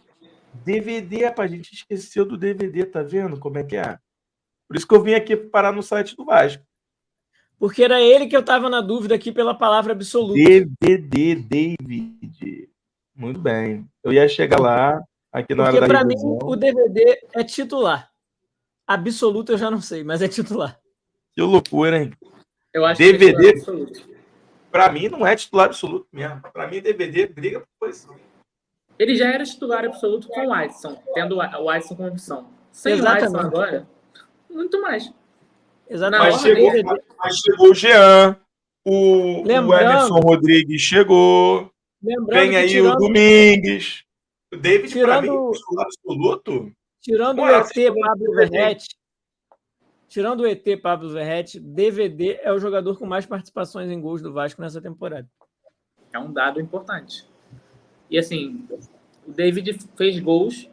DVD, rapaz, a gente esqueceu do DVD, tá vendo como é que é? Por isso que eu vim aqui parar no site do Vasco. Porque era ele que eu tava na dúvida aqui pela palavra absoluta. DVD, David. Muito bem. Eu ia chegar lá, aqui na hora da Porque, para revisão. mim, o DVD é titular. Absoluto eu já não sei, mas é titular. Que loucura, hein? Eu acho DVD, que é absoluto. Pra mim, não é titular absoluto mesmo. Pra mim, DVD briga por posição. Ele já era titular absoluto com o Adson, tendo o Adson como opção. Sem Exatamente. o Adson agora, muito mais. Exatamente. Mas chegou o Jean, o Emerson Rodrigues chegou, vem aí o Domingues. O David, para mim, titular absoluto. Tirando o ET Pablo Verrete, tirando o ET Pablo Verrete, DVD é o jogador com mais participações em gols do Vasco nessa temporada. É um dado importante. E assim, o David fez gols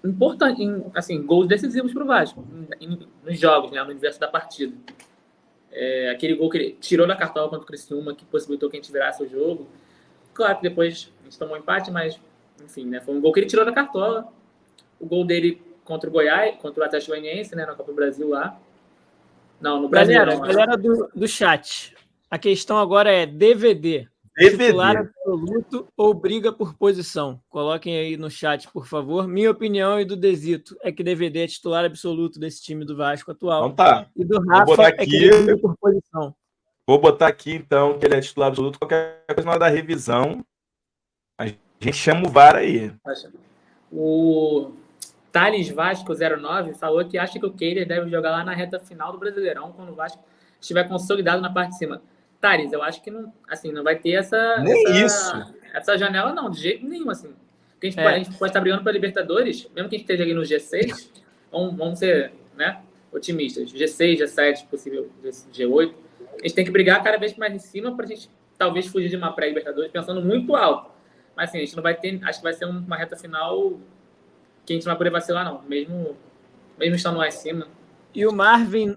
importantes, assim, gols decisivos para o Vasco, nos jogos, né, no universo da partida. Aquele gol que ele tirou da cartola contra o Criciúma, que possibilitou que a gente virasse o jogo. Claro que depois a gente tomou um empate, mas, enfim, né, foi um gol que ele tirou da cartola. O gol dele contra o Goiás, contra o Atlético Goianiense, né, na Copa do Brasil lá. Não, no Brasil. Galera do chat, a questão agora é DVD. Titular absoluto ou briga por posição? Coloquem aí no chat, por favor. Minha opinião e do Desito é que DVD é titular absoluto desse time do Vasco atual. Então tá. E do Rafa é que ele briga por posição. Vou botar aqui, então, que ele é titular absoluto. Qualquer coisa na hora da revisão, a gente chama o VAR aí. O Thales Vasco 09 falou que acha que o Kehler deve jogar lá na reta final do Brasileirão, quando o Vasco estiver consolidado na parte de cima. Thales, eu acho que não, assim, não vai ter essa janela, não, de jeito nenhum, assim. Porque a gente pode estar brigando para Libertadores, mesmo que a gente esteja ali no G6, vamos ser, né, otimistas. G6, G7, possível G8. A gente tem que brigar cada vez mais em cima para a gente talvez fugir de uma pré-Libertadores pensando muito alto. Mas assim, a gente não vai ter, acho que vai ser uma reta final que a gente não vai poder vacilar, não, mesmo estando lá em cima. E o Marvin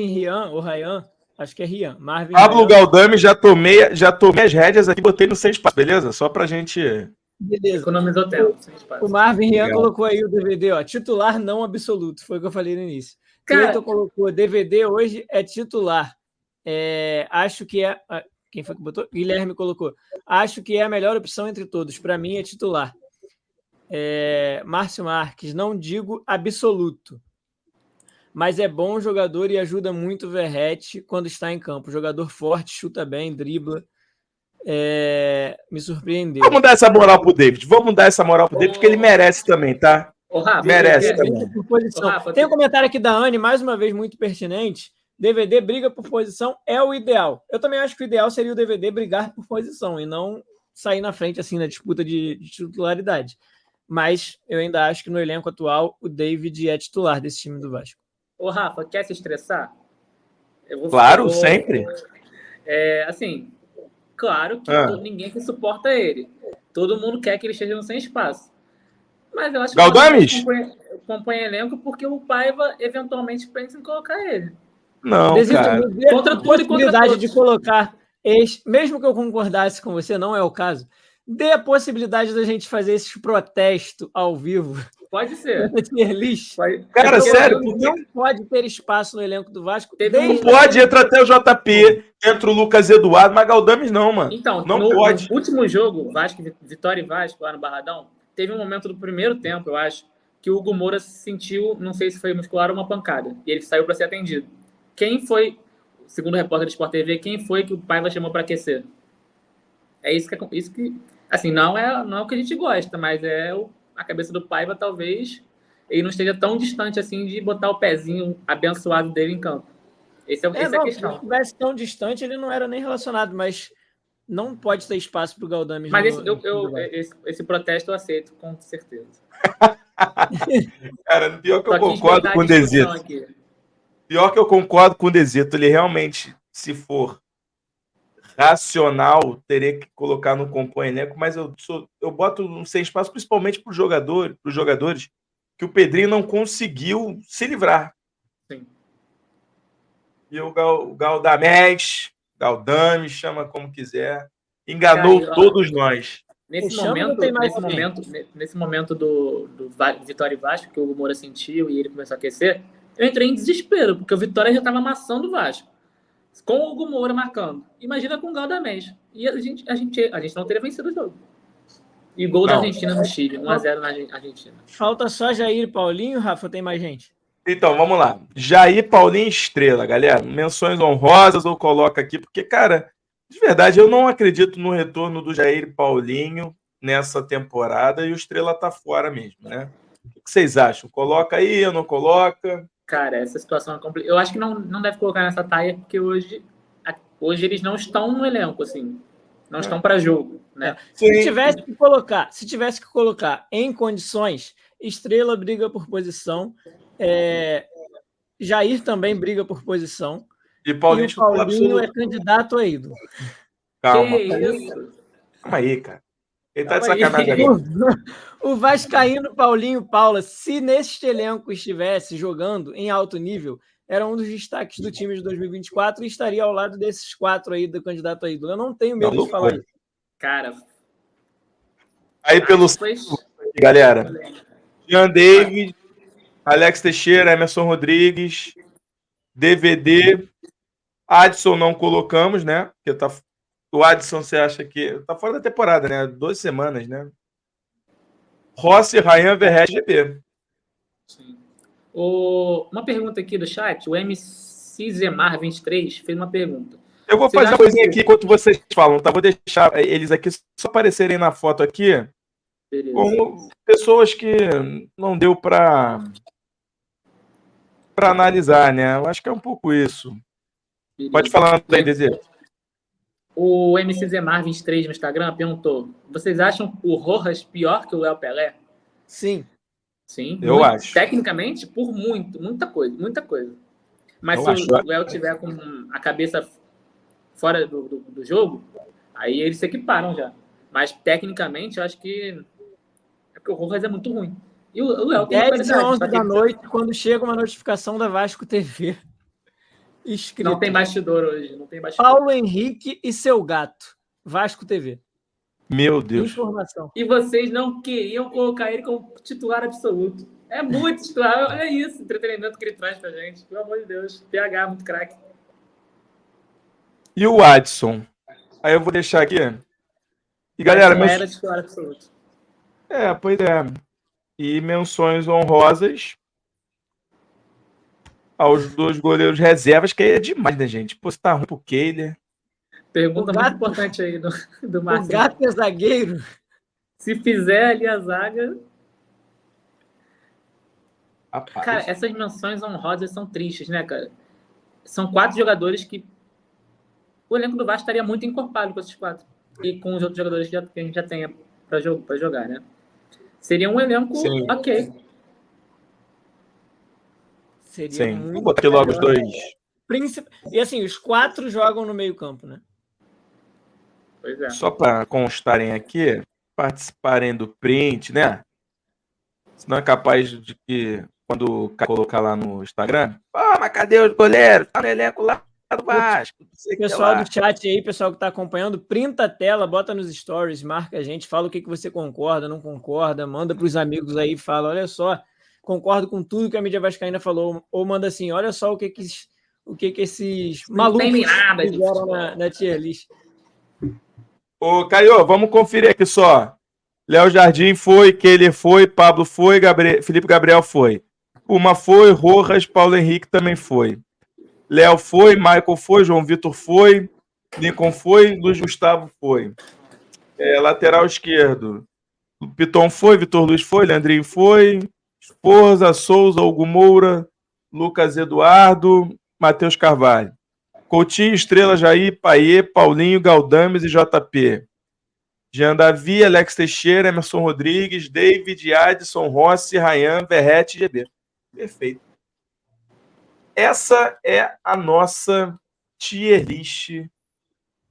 Rian, ou Ryan, acho que é Rian. Pablo Galdame, já tomei as rédeas aqui, botei no 6 passos, beleza? Só pra gente... Beleza. Economizou tempo. O Marvin Rian colocou aí o DVD, ó, titular não absoluto, foi o que eu falei no início. Cleiton colocou, DVD hoje é titular. Acho que é... Quem foi que botou? Guilherme colocou. Acho que é a melhor opção entre todos. Para mim é titular. Márcio Marques, não digo absoluto, mas é bom jogador e ajuda muito o Verrete quando está em campo. Jogador forte, chuta bem, dribla. Me surpreendeu. Vamos dar essa moral pro David. Porque ele merece também, tá? Rafa, merece também. Tem um comentário aqui da Anne, mais uma vez muito pertinente. DVD briga por posição é o ideal. Eu também acho que o ideal seria o DVD brigar por posição e não sair na frente assim na disputa de titularidade. Mas eu ainda acho que no elenco atual o David é titular desse time do Vasco. Ô, Rafa, quer se estressar? Claro, sempre. Assim, claro que ninguém que suporta ele. Todo mundo quer que ele esteja sem espaço. Mas eu acho que Galdames compõe elenco porque o Paiva eventualmente pensa em colocar ele. Não, cara. Contra tudo e contra todos. De colocar mesmo que eu concordasse com você, não é o caso, dê a possibilidade da gente fazer esse protesto ao vivo. Pode ser. Cara, sério. Não pode ter espaço no elenco do Vasco. Não pode, entra até o JP, entra o Lucas Eduardo, mas Galdames não, mano. Então, não pode. No último jogo, Vitória e Vasco, lá no Barradão, teve um momento do primeiro tempo, eu acho, que o Hugo Moura sentiu, não sei se foi muscular ou uma pancada, e ele saiu para ser atendido. Quem foi, segundo o repórter do Sport TV, quem foi que o Paiva chamou para aquecer? Isso que assim, não é o que a gente gosta, mas a cabeça do Paiva, talvez ele não esteja tão distante assim de botar o pezinho abençoado dele em campo. Essa é a questão. Se não estivesse tão distante, ele não era nem relacionado, mas não pode ter espaço para o Galdames. Mas esse protesto eu aceito, com certeza. Cara, pior que eu concordo com o Desito. Pior que eu concordo com o Desito, ele realmente, se for racional, teria que colocar no compõe elenco, mas eu boto sem espaço, principalmente para os jogadores, que o Pedrinho não conseguiu se livrar. Sim. E o Galdamés, chama como quiser, enganou todos nós. Nesse momento do Vitória e Vasco, que o Hugo Moura sentiu e ele começou a aquecer, eu entrei em desespero, porque o Vitória já estava amassando o Vasco, com o Hugo Moura marcando. Imagina com o Galdamés. E a gente não teria vencido o jogo. E gol da Argentina no Chile, 1-0 na Argentina. Falta só Jair e Paulinho, Rafa, tem mais gente? Então, vamos lá. Jair, Paulinho, Estrela, galera. Menções honrosas eu coloco aqui, porque, cara, de verdade, eu não acredito no retorno do Jair e Paulinho nessa temporada e o Estrela tá fora mesmo, né? O que vocês acham? Coloca aí ou não coloca? Cara, essa situação é complicada. Eu acho que não deve colocar nessa taia, porque hoje eles não estão no elenco, assim. Não estão para jogo, né? Se tivesse que colocar em condições, Estrela briga por posição, Jair também briga por posição, e o Paulinho é candidato a ídolo. Calma. Que isso? Calma aí, cara. Ele tá de sacanagem agora. O vascaíno Paulinho Paula, se neste elenco estivesse jogando em alto nível, era um dos destaques do time de 2024 e estaria ao lado desses 4 aí do candidato a ídolo. Eu não tenho medo de falar isso. Cara. Aí pelo galera. Jean David, Alex Teixeira, Emerson Rodrigues, DVD, Adson não colocamos, né? Porque o Adson, você acha que tá fora da temporada, né? 12 semanas, né? Rossi, Ryan, Verret, GB. Sim. Uma pergunta aqui do chat, o MC Zemar 23 fez uma pergunta. Eu vou fazer uma coisinha aqui enquanto vocês falam, tá? Vou deixar eles aqui só aparecerem na foto aqui. Beleza. Como pessoas que não deu para analisar, né? Eu acho que é um pouco isso. Beleza. Pode falar aí, Desir. O MC Zemar 23 no Instagram perguntou: vocês acham o Rojas pior que o El Pelé? Sim. Sim. Eu acho. Tecnicamente, por muita coisa. Mas se o El tiver com a cabeça fora do jogo, aí eles se equiparam já. Mas tecnicamente, eu acho que o Rojas é muito ruim. E o El tem 10 e 11 da noite, quando chega uma notificação da Vasco TV. Escrito. Não tem bastidor hoje. Não tem bastidor. Paulo Henrique e seu gato. Vasco TV. Meu Deus. Informação. E vocês não queriam colocar ele como titular absoluto. É muito titular. Olha isso, entretenimento que ele traz pra gente. Pelo amor de Deus. PH, muito craque. E o Adson? Aí eu vou deixar aqui. E galera, era titular absoluto. Pois é. E menções honrosas aos 2 goleiros reservas, que aí é demais, né, gente? Pô, você tá ruim pro Kehler. Pergunta muito importante aí do Márcio. O gato é zagueiro? Se fizer ali a zaga... Rapaz. Cara, essas menções honrosas são tristes, né, cara? São 4 jogadores que... O elenco do Vasco estaria muito encorpado com esses 4. E com os outros jogadores que a gente já tem pra jogar, né? Seria um elenco ok. Seria muito. Vou botar aqui logo os 2. E assim, os 4 jogam no meio-campo, né? Pois é. Só para constarem aqui, participarem do print, né? Senão é capaz de que, quando colocar lá no Instagram, mas cadê os goleiros? Tá no elenco lá do Vasco. Pessoal do chat aí, pessoal que tá acompanhando, printa a tela, bota nos stories, marca a gente, fala o que você concorda, não concorda, manda pros amigos aí, fala, olha só, concordo com tudo que a mídia vascaína falou, ou manda assim, olha só o que esses malucos fizeram na tier list. Ô, Caio, vamos conferir aqui só. Léo Jardim foi, Kehler foi, Pablo foi, Felipe Gabriel foi. Uma foi, Rojas, Paulo Henrique também foi. Léo foi, Michael foi, João Vitor foi, Lincoln foi, Luiz Gustavo foi. Lateral esquerdo. Piton foi, Vitor Luiz foi, Leandrinho foi, Forza, Souza, Hugo Moura, Lucas Eduardo, Matheus Carvalho. Coutinho, Estrela, Jair, Paiê, Paulinho, Galdames e JP. Jean Davi, Alex Teixeira, Emerson Rodrigues, David, Adson, Rossi, Ryan, Verret e GB. Perfeito. essa é a nossa tier list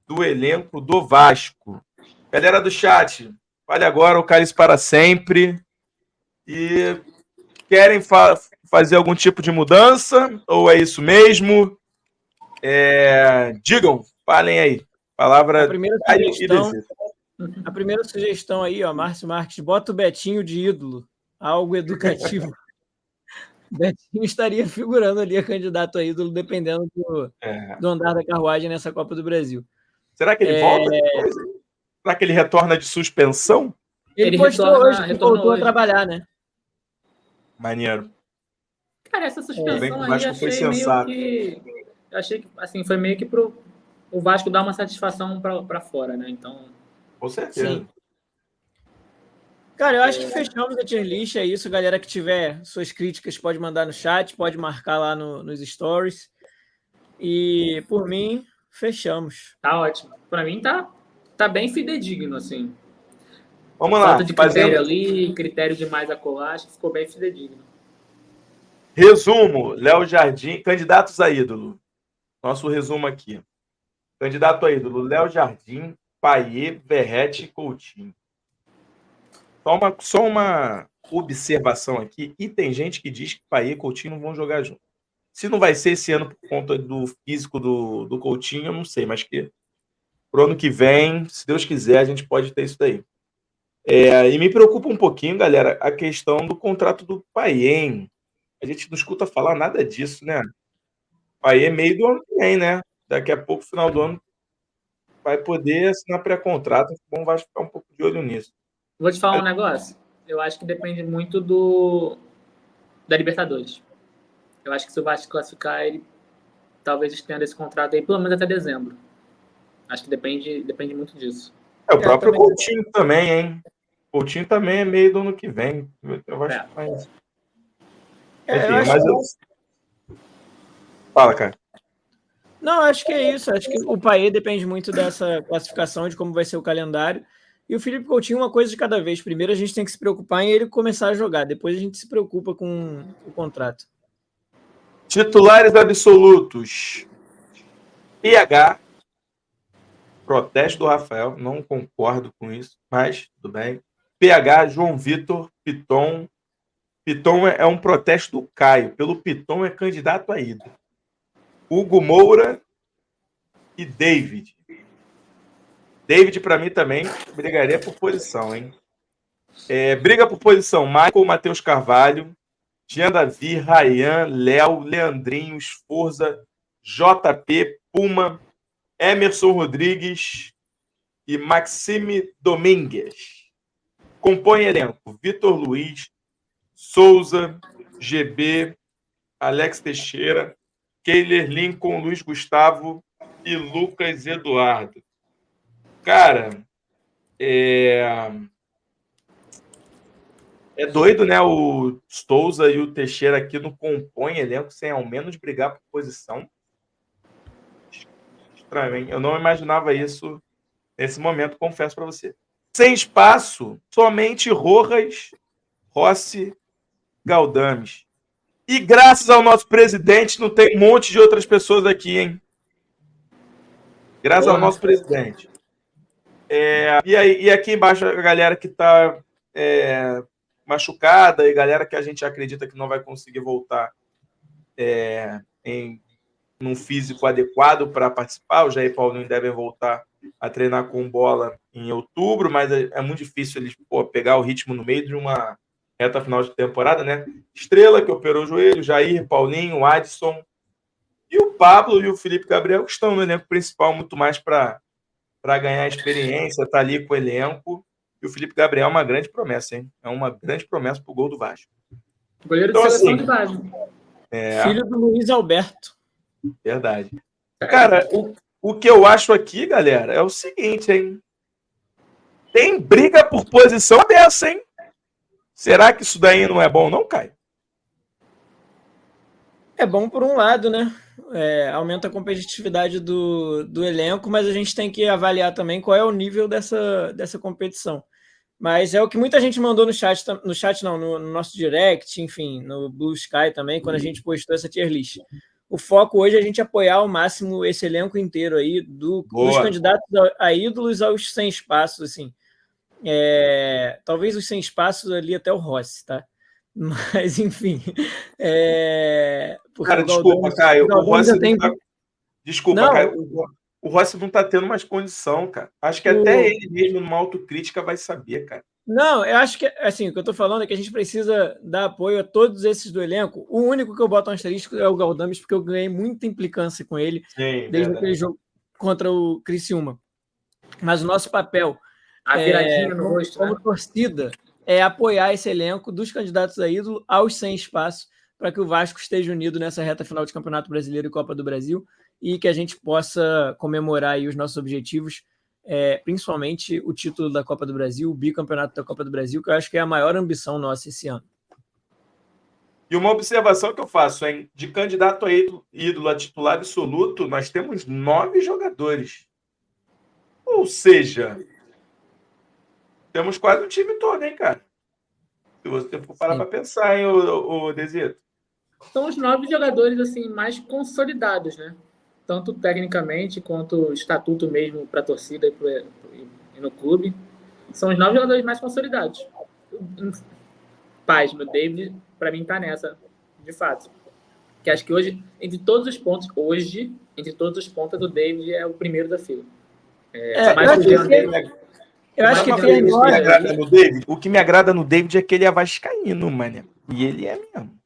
do elenco do Vasco. Galera do chat, vale agora o cálice para sempre. E querem fazer algum tipo de mudança? Ou é isso mesmo? Digam, falem aí. Palavra a primeira sugestão aí, ó, Márcio Marques, bota o Betinho de ídolo. Algo educativo. Betinho estaria figurando ali a candidato a ídolo, dependendo do andar da carruagem nessa Copa do Brasil. Será que ele volta depois? Será que ele retorna de suspensão? Ele postou hoje que voltou a trabalhar, né? Maneiro. Cara, essa suspensão aí achei que assim, foi meio que pro o Vasco dar uma satisfação para fora, né? Então, com certeza. Sim. Cara, eu acho que fechamos a tier list, é isso. Galera que tiver suas críticas pode mandar no chat, pode marcar lá nos stories. E, por mim, fechamos. Tá ótimo. Para mim, tá bem fidedigno, assim. Vamos lá. Falta de critério ali, critério demais a colar, acho que ficou bem fidedigno. Resumo, Léo Jardim, candidatos a ídolo. Nosso resumo aqui. Candidato a ídolo, Léo Jardim, Payet, Verratti e Coutinho. Só uma observação aqui. E tem gente que diz que Payet e Coutinho não vão jogar junto. Se não vai ser esse ano por conta do físico do Coutinho, eu não sei. Mas que pro ano que vem, se Deus quiser, a gente pode ter isso daí. E me preocupa um pouquinho, galera, a questão do contrato do Payet. A gente não escuta falar nada disso, né? Payet meio do ano que vem, né? Daqui a pouco, final do ano, vai poder assinar pré-contrato. Então vai ficar um pouco de olho nisso. Vou te falar um negócio. Eu acho que depende muito da Libertadores. Eu acho que se o Vasco classificar, ele talvez estenda esse contrato aí pelo menos até dezembro. Acho que depende muito disso. O próprio Coutinho também, hein? Coutinho também é meio do ano que vem. Eu acho que faz. Fala, cara. Não, acho que é isso. Acho que o Payet depende muito dessa classificação, de como vai ser o calendário. E o Felipe Coutinho, uma coisa de cada vez. Primeiro a gente tem que se preocupar em ele começar a jogar. Depois a gente se preocupa com o contrato. Titulares absolutos. PH. Protesto do Rafael. Não concordo com isso, mas tudo bem. PH, João Vitor, Piton. Piton é um protesto do Caio. Pelo Piton é candidato a ídolo. Hugo Moura e David. David, para mim, também brigaria por posição, hein? Briga por posição. Michael, Matheus Carvalho, Jean Davi, Rayan, Léo, Leandrinho, Esforza, JP, Puma, Emerson Rodrigues e Maxime Domingues. Compõe elenco. Vitor Luiz, Souza, GB, Alex Teixeira, Keiler Lincoln, Luiz Gustavo e Lucas Eduardo. Cara, é doido, né? O Souza e o Teixeira aqui não compõem elenco sem ao menos brigar por posição. Estranho, hein? Eu não imaginava isso nesse momento, confesso para você. Sem espaço, somente Rojas, Rossi, Galdames. E graças ao nosso presidente, não tem um monte de outras pessoas aqui, hein? Graças ao nosso presidente. E aqui embaixo a galera que está machucada e galera que a gente acredita que não vai conseguir voltar em um físico adequado para participar. O Jair e Paulinho devem voltar a treinar com bola em outubro, mas é muito difícil eles pegar o ritmo no meio de uma reta final de temporada, né? Estrela, que operou o joelho, Jair, Paulinho, Adson e o Pablo e o Felipe Gabriel, que estão no elenco principal muito mais para ganhar experiência, tá ali com o elenco. E o Felipe Gabriel é uma grande promessa, hein? É uma grande promessa pro gol do Vasco. Goleiro de seleção de base. Filho do Luiz Alberto. Verdade. Cara, o que eu acho aqui, galera, é o seguinte, hein? Tem briga por posição dessa, hein? Será que isso daí não é bom, não, Caio? É bom por um lado, né? Aumenta a competitividade do elenco, mas a gente tem que avaliar também qual é o nível dessa competição. Mas é o que muita gente mandou no nosso direct, enfim, no Blue Sky também, quando a gente postou essa tier list. o foco hoje é a gente apoiar ao máximo esse elenco inteiro aí, dos candidatos a ídolos aos 100 espaços, assim. Talvez os 100 espaços ali até o Rossi, tá? Mas, enfim. Cara, desculpa, Caio. O Rossi tem... Desculpa, não, Caio. O Rossi não tá tendo mais condição, cara. Acho que até ele mesmo, numa autocrítica, vai saber, cara. Não, eu acho que, assim, o que eu tô falando é que a gente precisa dar apoio a todos esses do elenco. O único que eu boto um asterisco é o Galdames, porque eu ganhei muita implicância com ele desde aquele jogo contra o Criciúma. Mas o nosso papel a viradinha no rosto, como torcida é apoiar esse elenco dos candidatos a ídolo aos 100 espaços para que o Vasco esteja unido nessa reta final de Campeonato Brasileiro e Copa do Brasil e que a gente possa comemorar aí os nossos objetivos, principalmente o título da Copa do Brasil, o bicampeonato da Copa do Brasil, que eu acho que é a maior ambição nossa esse ano. E uma observação que eu faço, hein? De candidato a ídolo a titular absoluto, nós temos 9 jogadores. Ou seja, temos quase um time todo, hein, cara? Se você for parar para pensar, hein, o Desito? São os 9 jogadores assim mais consolidados, né? Tanto tecnicamente quanto estatuto mesmo para a torcida e no clube. São os 9 jogadores mais consolidados. Paz, no David, para mim, tá nessa, de fato. Que acho que hoje, entre todos os pontos, o David é o primeiro da fila. Eu acho que tem o que me agrada no David é que ele é vascaíno, mano. E ele é mesmo.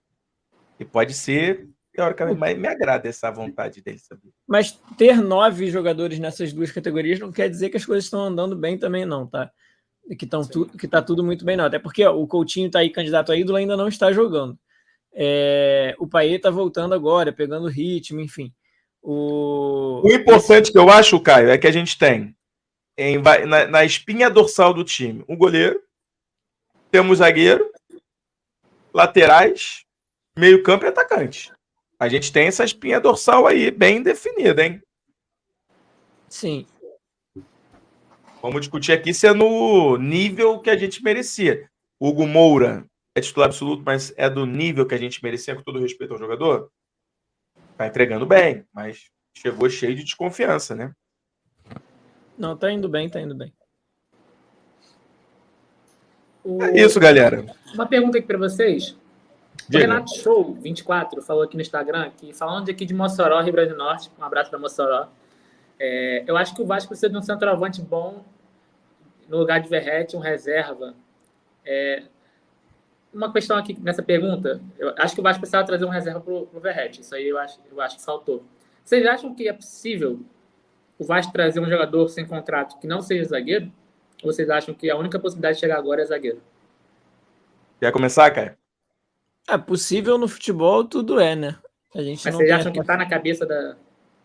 E pode ser, teoricamente, mas me agrada essa vontade dele, sabe? Mas ter 9 jogadores nessas duas categorias não quer dizer que as coisas estão andando bem também, não, tá? Que tá tudo muito bem, não. Até porque o Coutinho tá aí candidato a ídolo, ainda não está jogando. O Payet tá voltando agora, pegando ritmo, enfim. O importante que eu acho, Caio, é que a gente tem na espinha dorsal do time um goleiro, temos zagueiro, laterais, meio campo e atacante. A gente tem essa espinha dorsal aí bem definida, hein? Sim. Vamos discutir aqui se é no nível que a gente merecia. Hugo Moura é titular absoluto, mas é do nível que a gente merecia, com todo respeito ao jogador? Tá entregando bem, mas chegou cheio de desconfiança, né? Não, tá indo bem, tá indo bem. É isso, galera. Uma pergunta aqui para vocês. O Renato Show 24 falou aqui no Instagram que, falando aqui de Mossoró, Rio Grande do Norte, um abraço para Mossoró. Eu acho que o Vasco precisa de um centroavante bom no lugar de Verratti, um reserva. Uma questão aqui nessa pergunta, eu acho que o Vasco precisava trazer um reserva para o Verratti. Isso aí eu acho que faltou. Vocês acham que é possível o Vasco trazer um jogador sem contrato que não seja zagueiro? Ou vocês acham que a única possibilidade de chegar agora é zagueiro? Quer começar, Caio? É possível no futebol, tudo né? Mas vocês acham que está na cabeça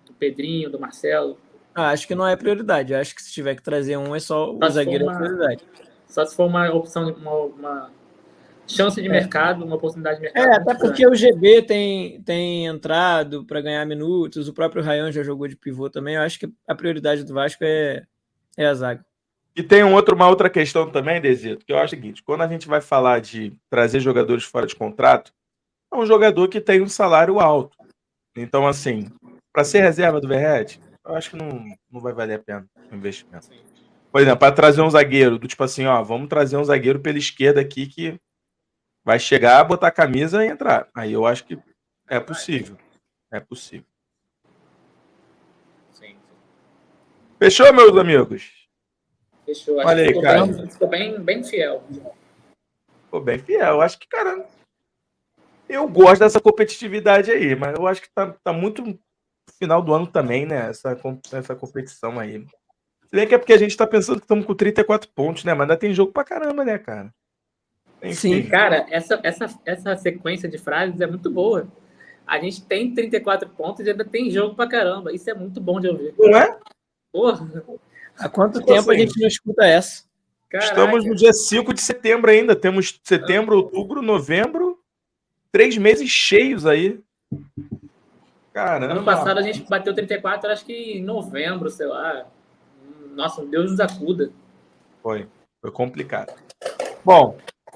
do Pedrinho, do Marcelo? Acho que não é prioridade. Acho que se tiver que trazer um, é só o zagueiro é prioridade. Só se for uma opção, uma chance de mercado, uma oportunidade de mercado. Até porque o GB tem entrado para ganhar minutos, o próprio Ryan já jogou de pivô também. Eu acho que a prioridade do Vasco é a zaga. E tem uma outra questão também, Desito, que eu acho o seguinte: quando a gente vai falar de trazer jogadores fora de contrato, é um jogador que tem um salário alto. Então, assim, para ser reserva do Verratti, eu acho que não vai valer a pena o investimento. Por exemplo, para trazer um zagueiro, do tipo assim, vamos trazer um zagueiro pela esquerda aqui que vai chegar, botar a camisa e entrar. Aí eu acho que é possível. É possível. Sim. Fechou, meus amigos? Fechou. Olha aí, cara. Ficou bem fiel. Ficou bem fiel. Acho que, cara, eu gosto dessa competitividade aí, mas eu acho que tá muito no final do ano também, né? Essa competição aí. Se bem que é porque a gente tá pensando que estamos com 34 pontos, né? Mas ainda tem jogo pra caramba, né, cara? Enfim. Sim, cara, essa sequência de frases é muito boa. A gente tem 34 pontos e ainda tem jogo pra caramba. Isso é muito bom de ouvir. Não é? Porra. Há quanto tempo a gente não escuta essa? Caraca. Estamos no dia 5 de setembro ainda. Temos setembro, outubro, novembro. 3 meses cheios aí. Caramba. Ano passado a gente bateu 34, acho que em novembro, sei lá. Nossa, Deus nos acuda. Foi complicado. Bom,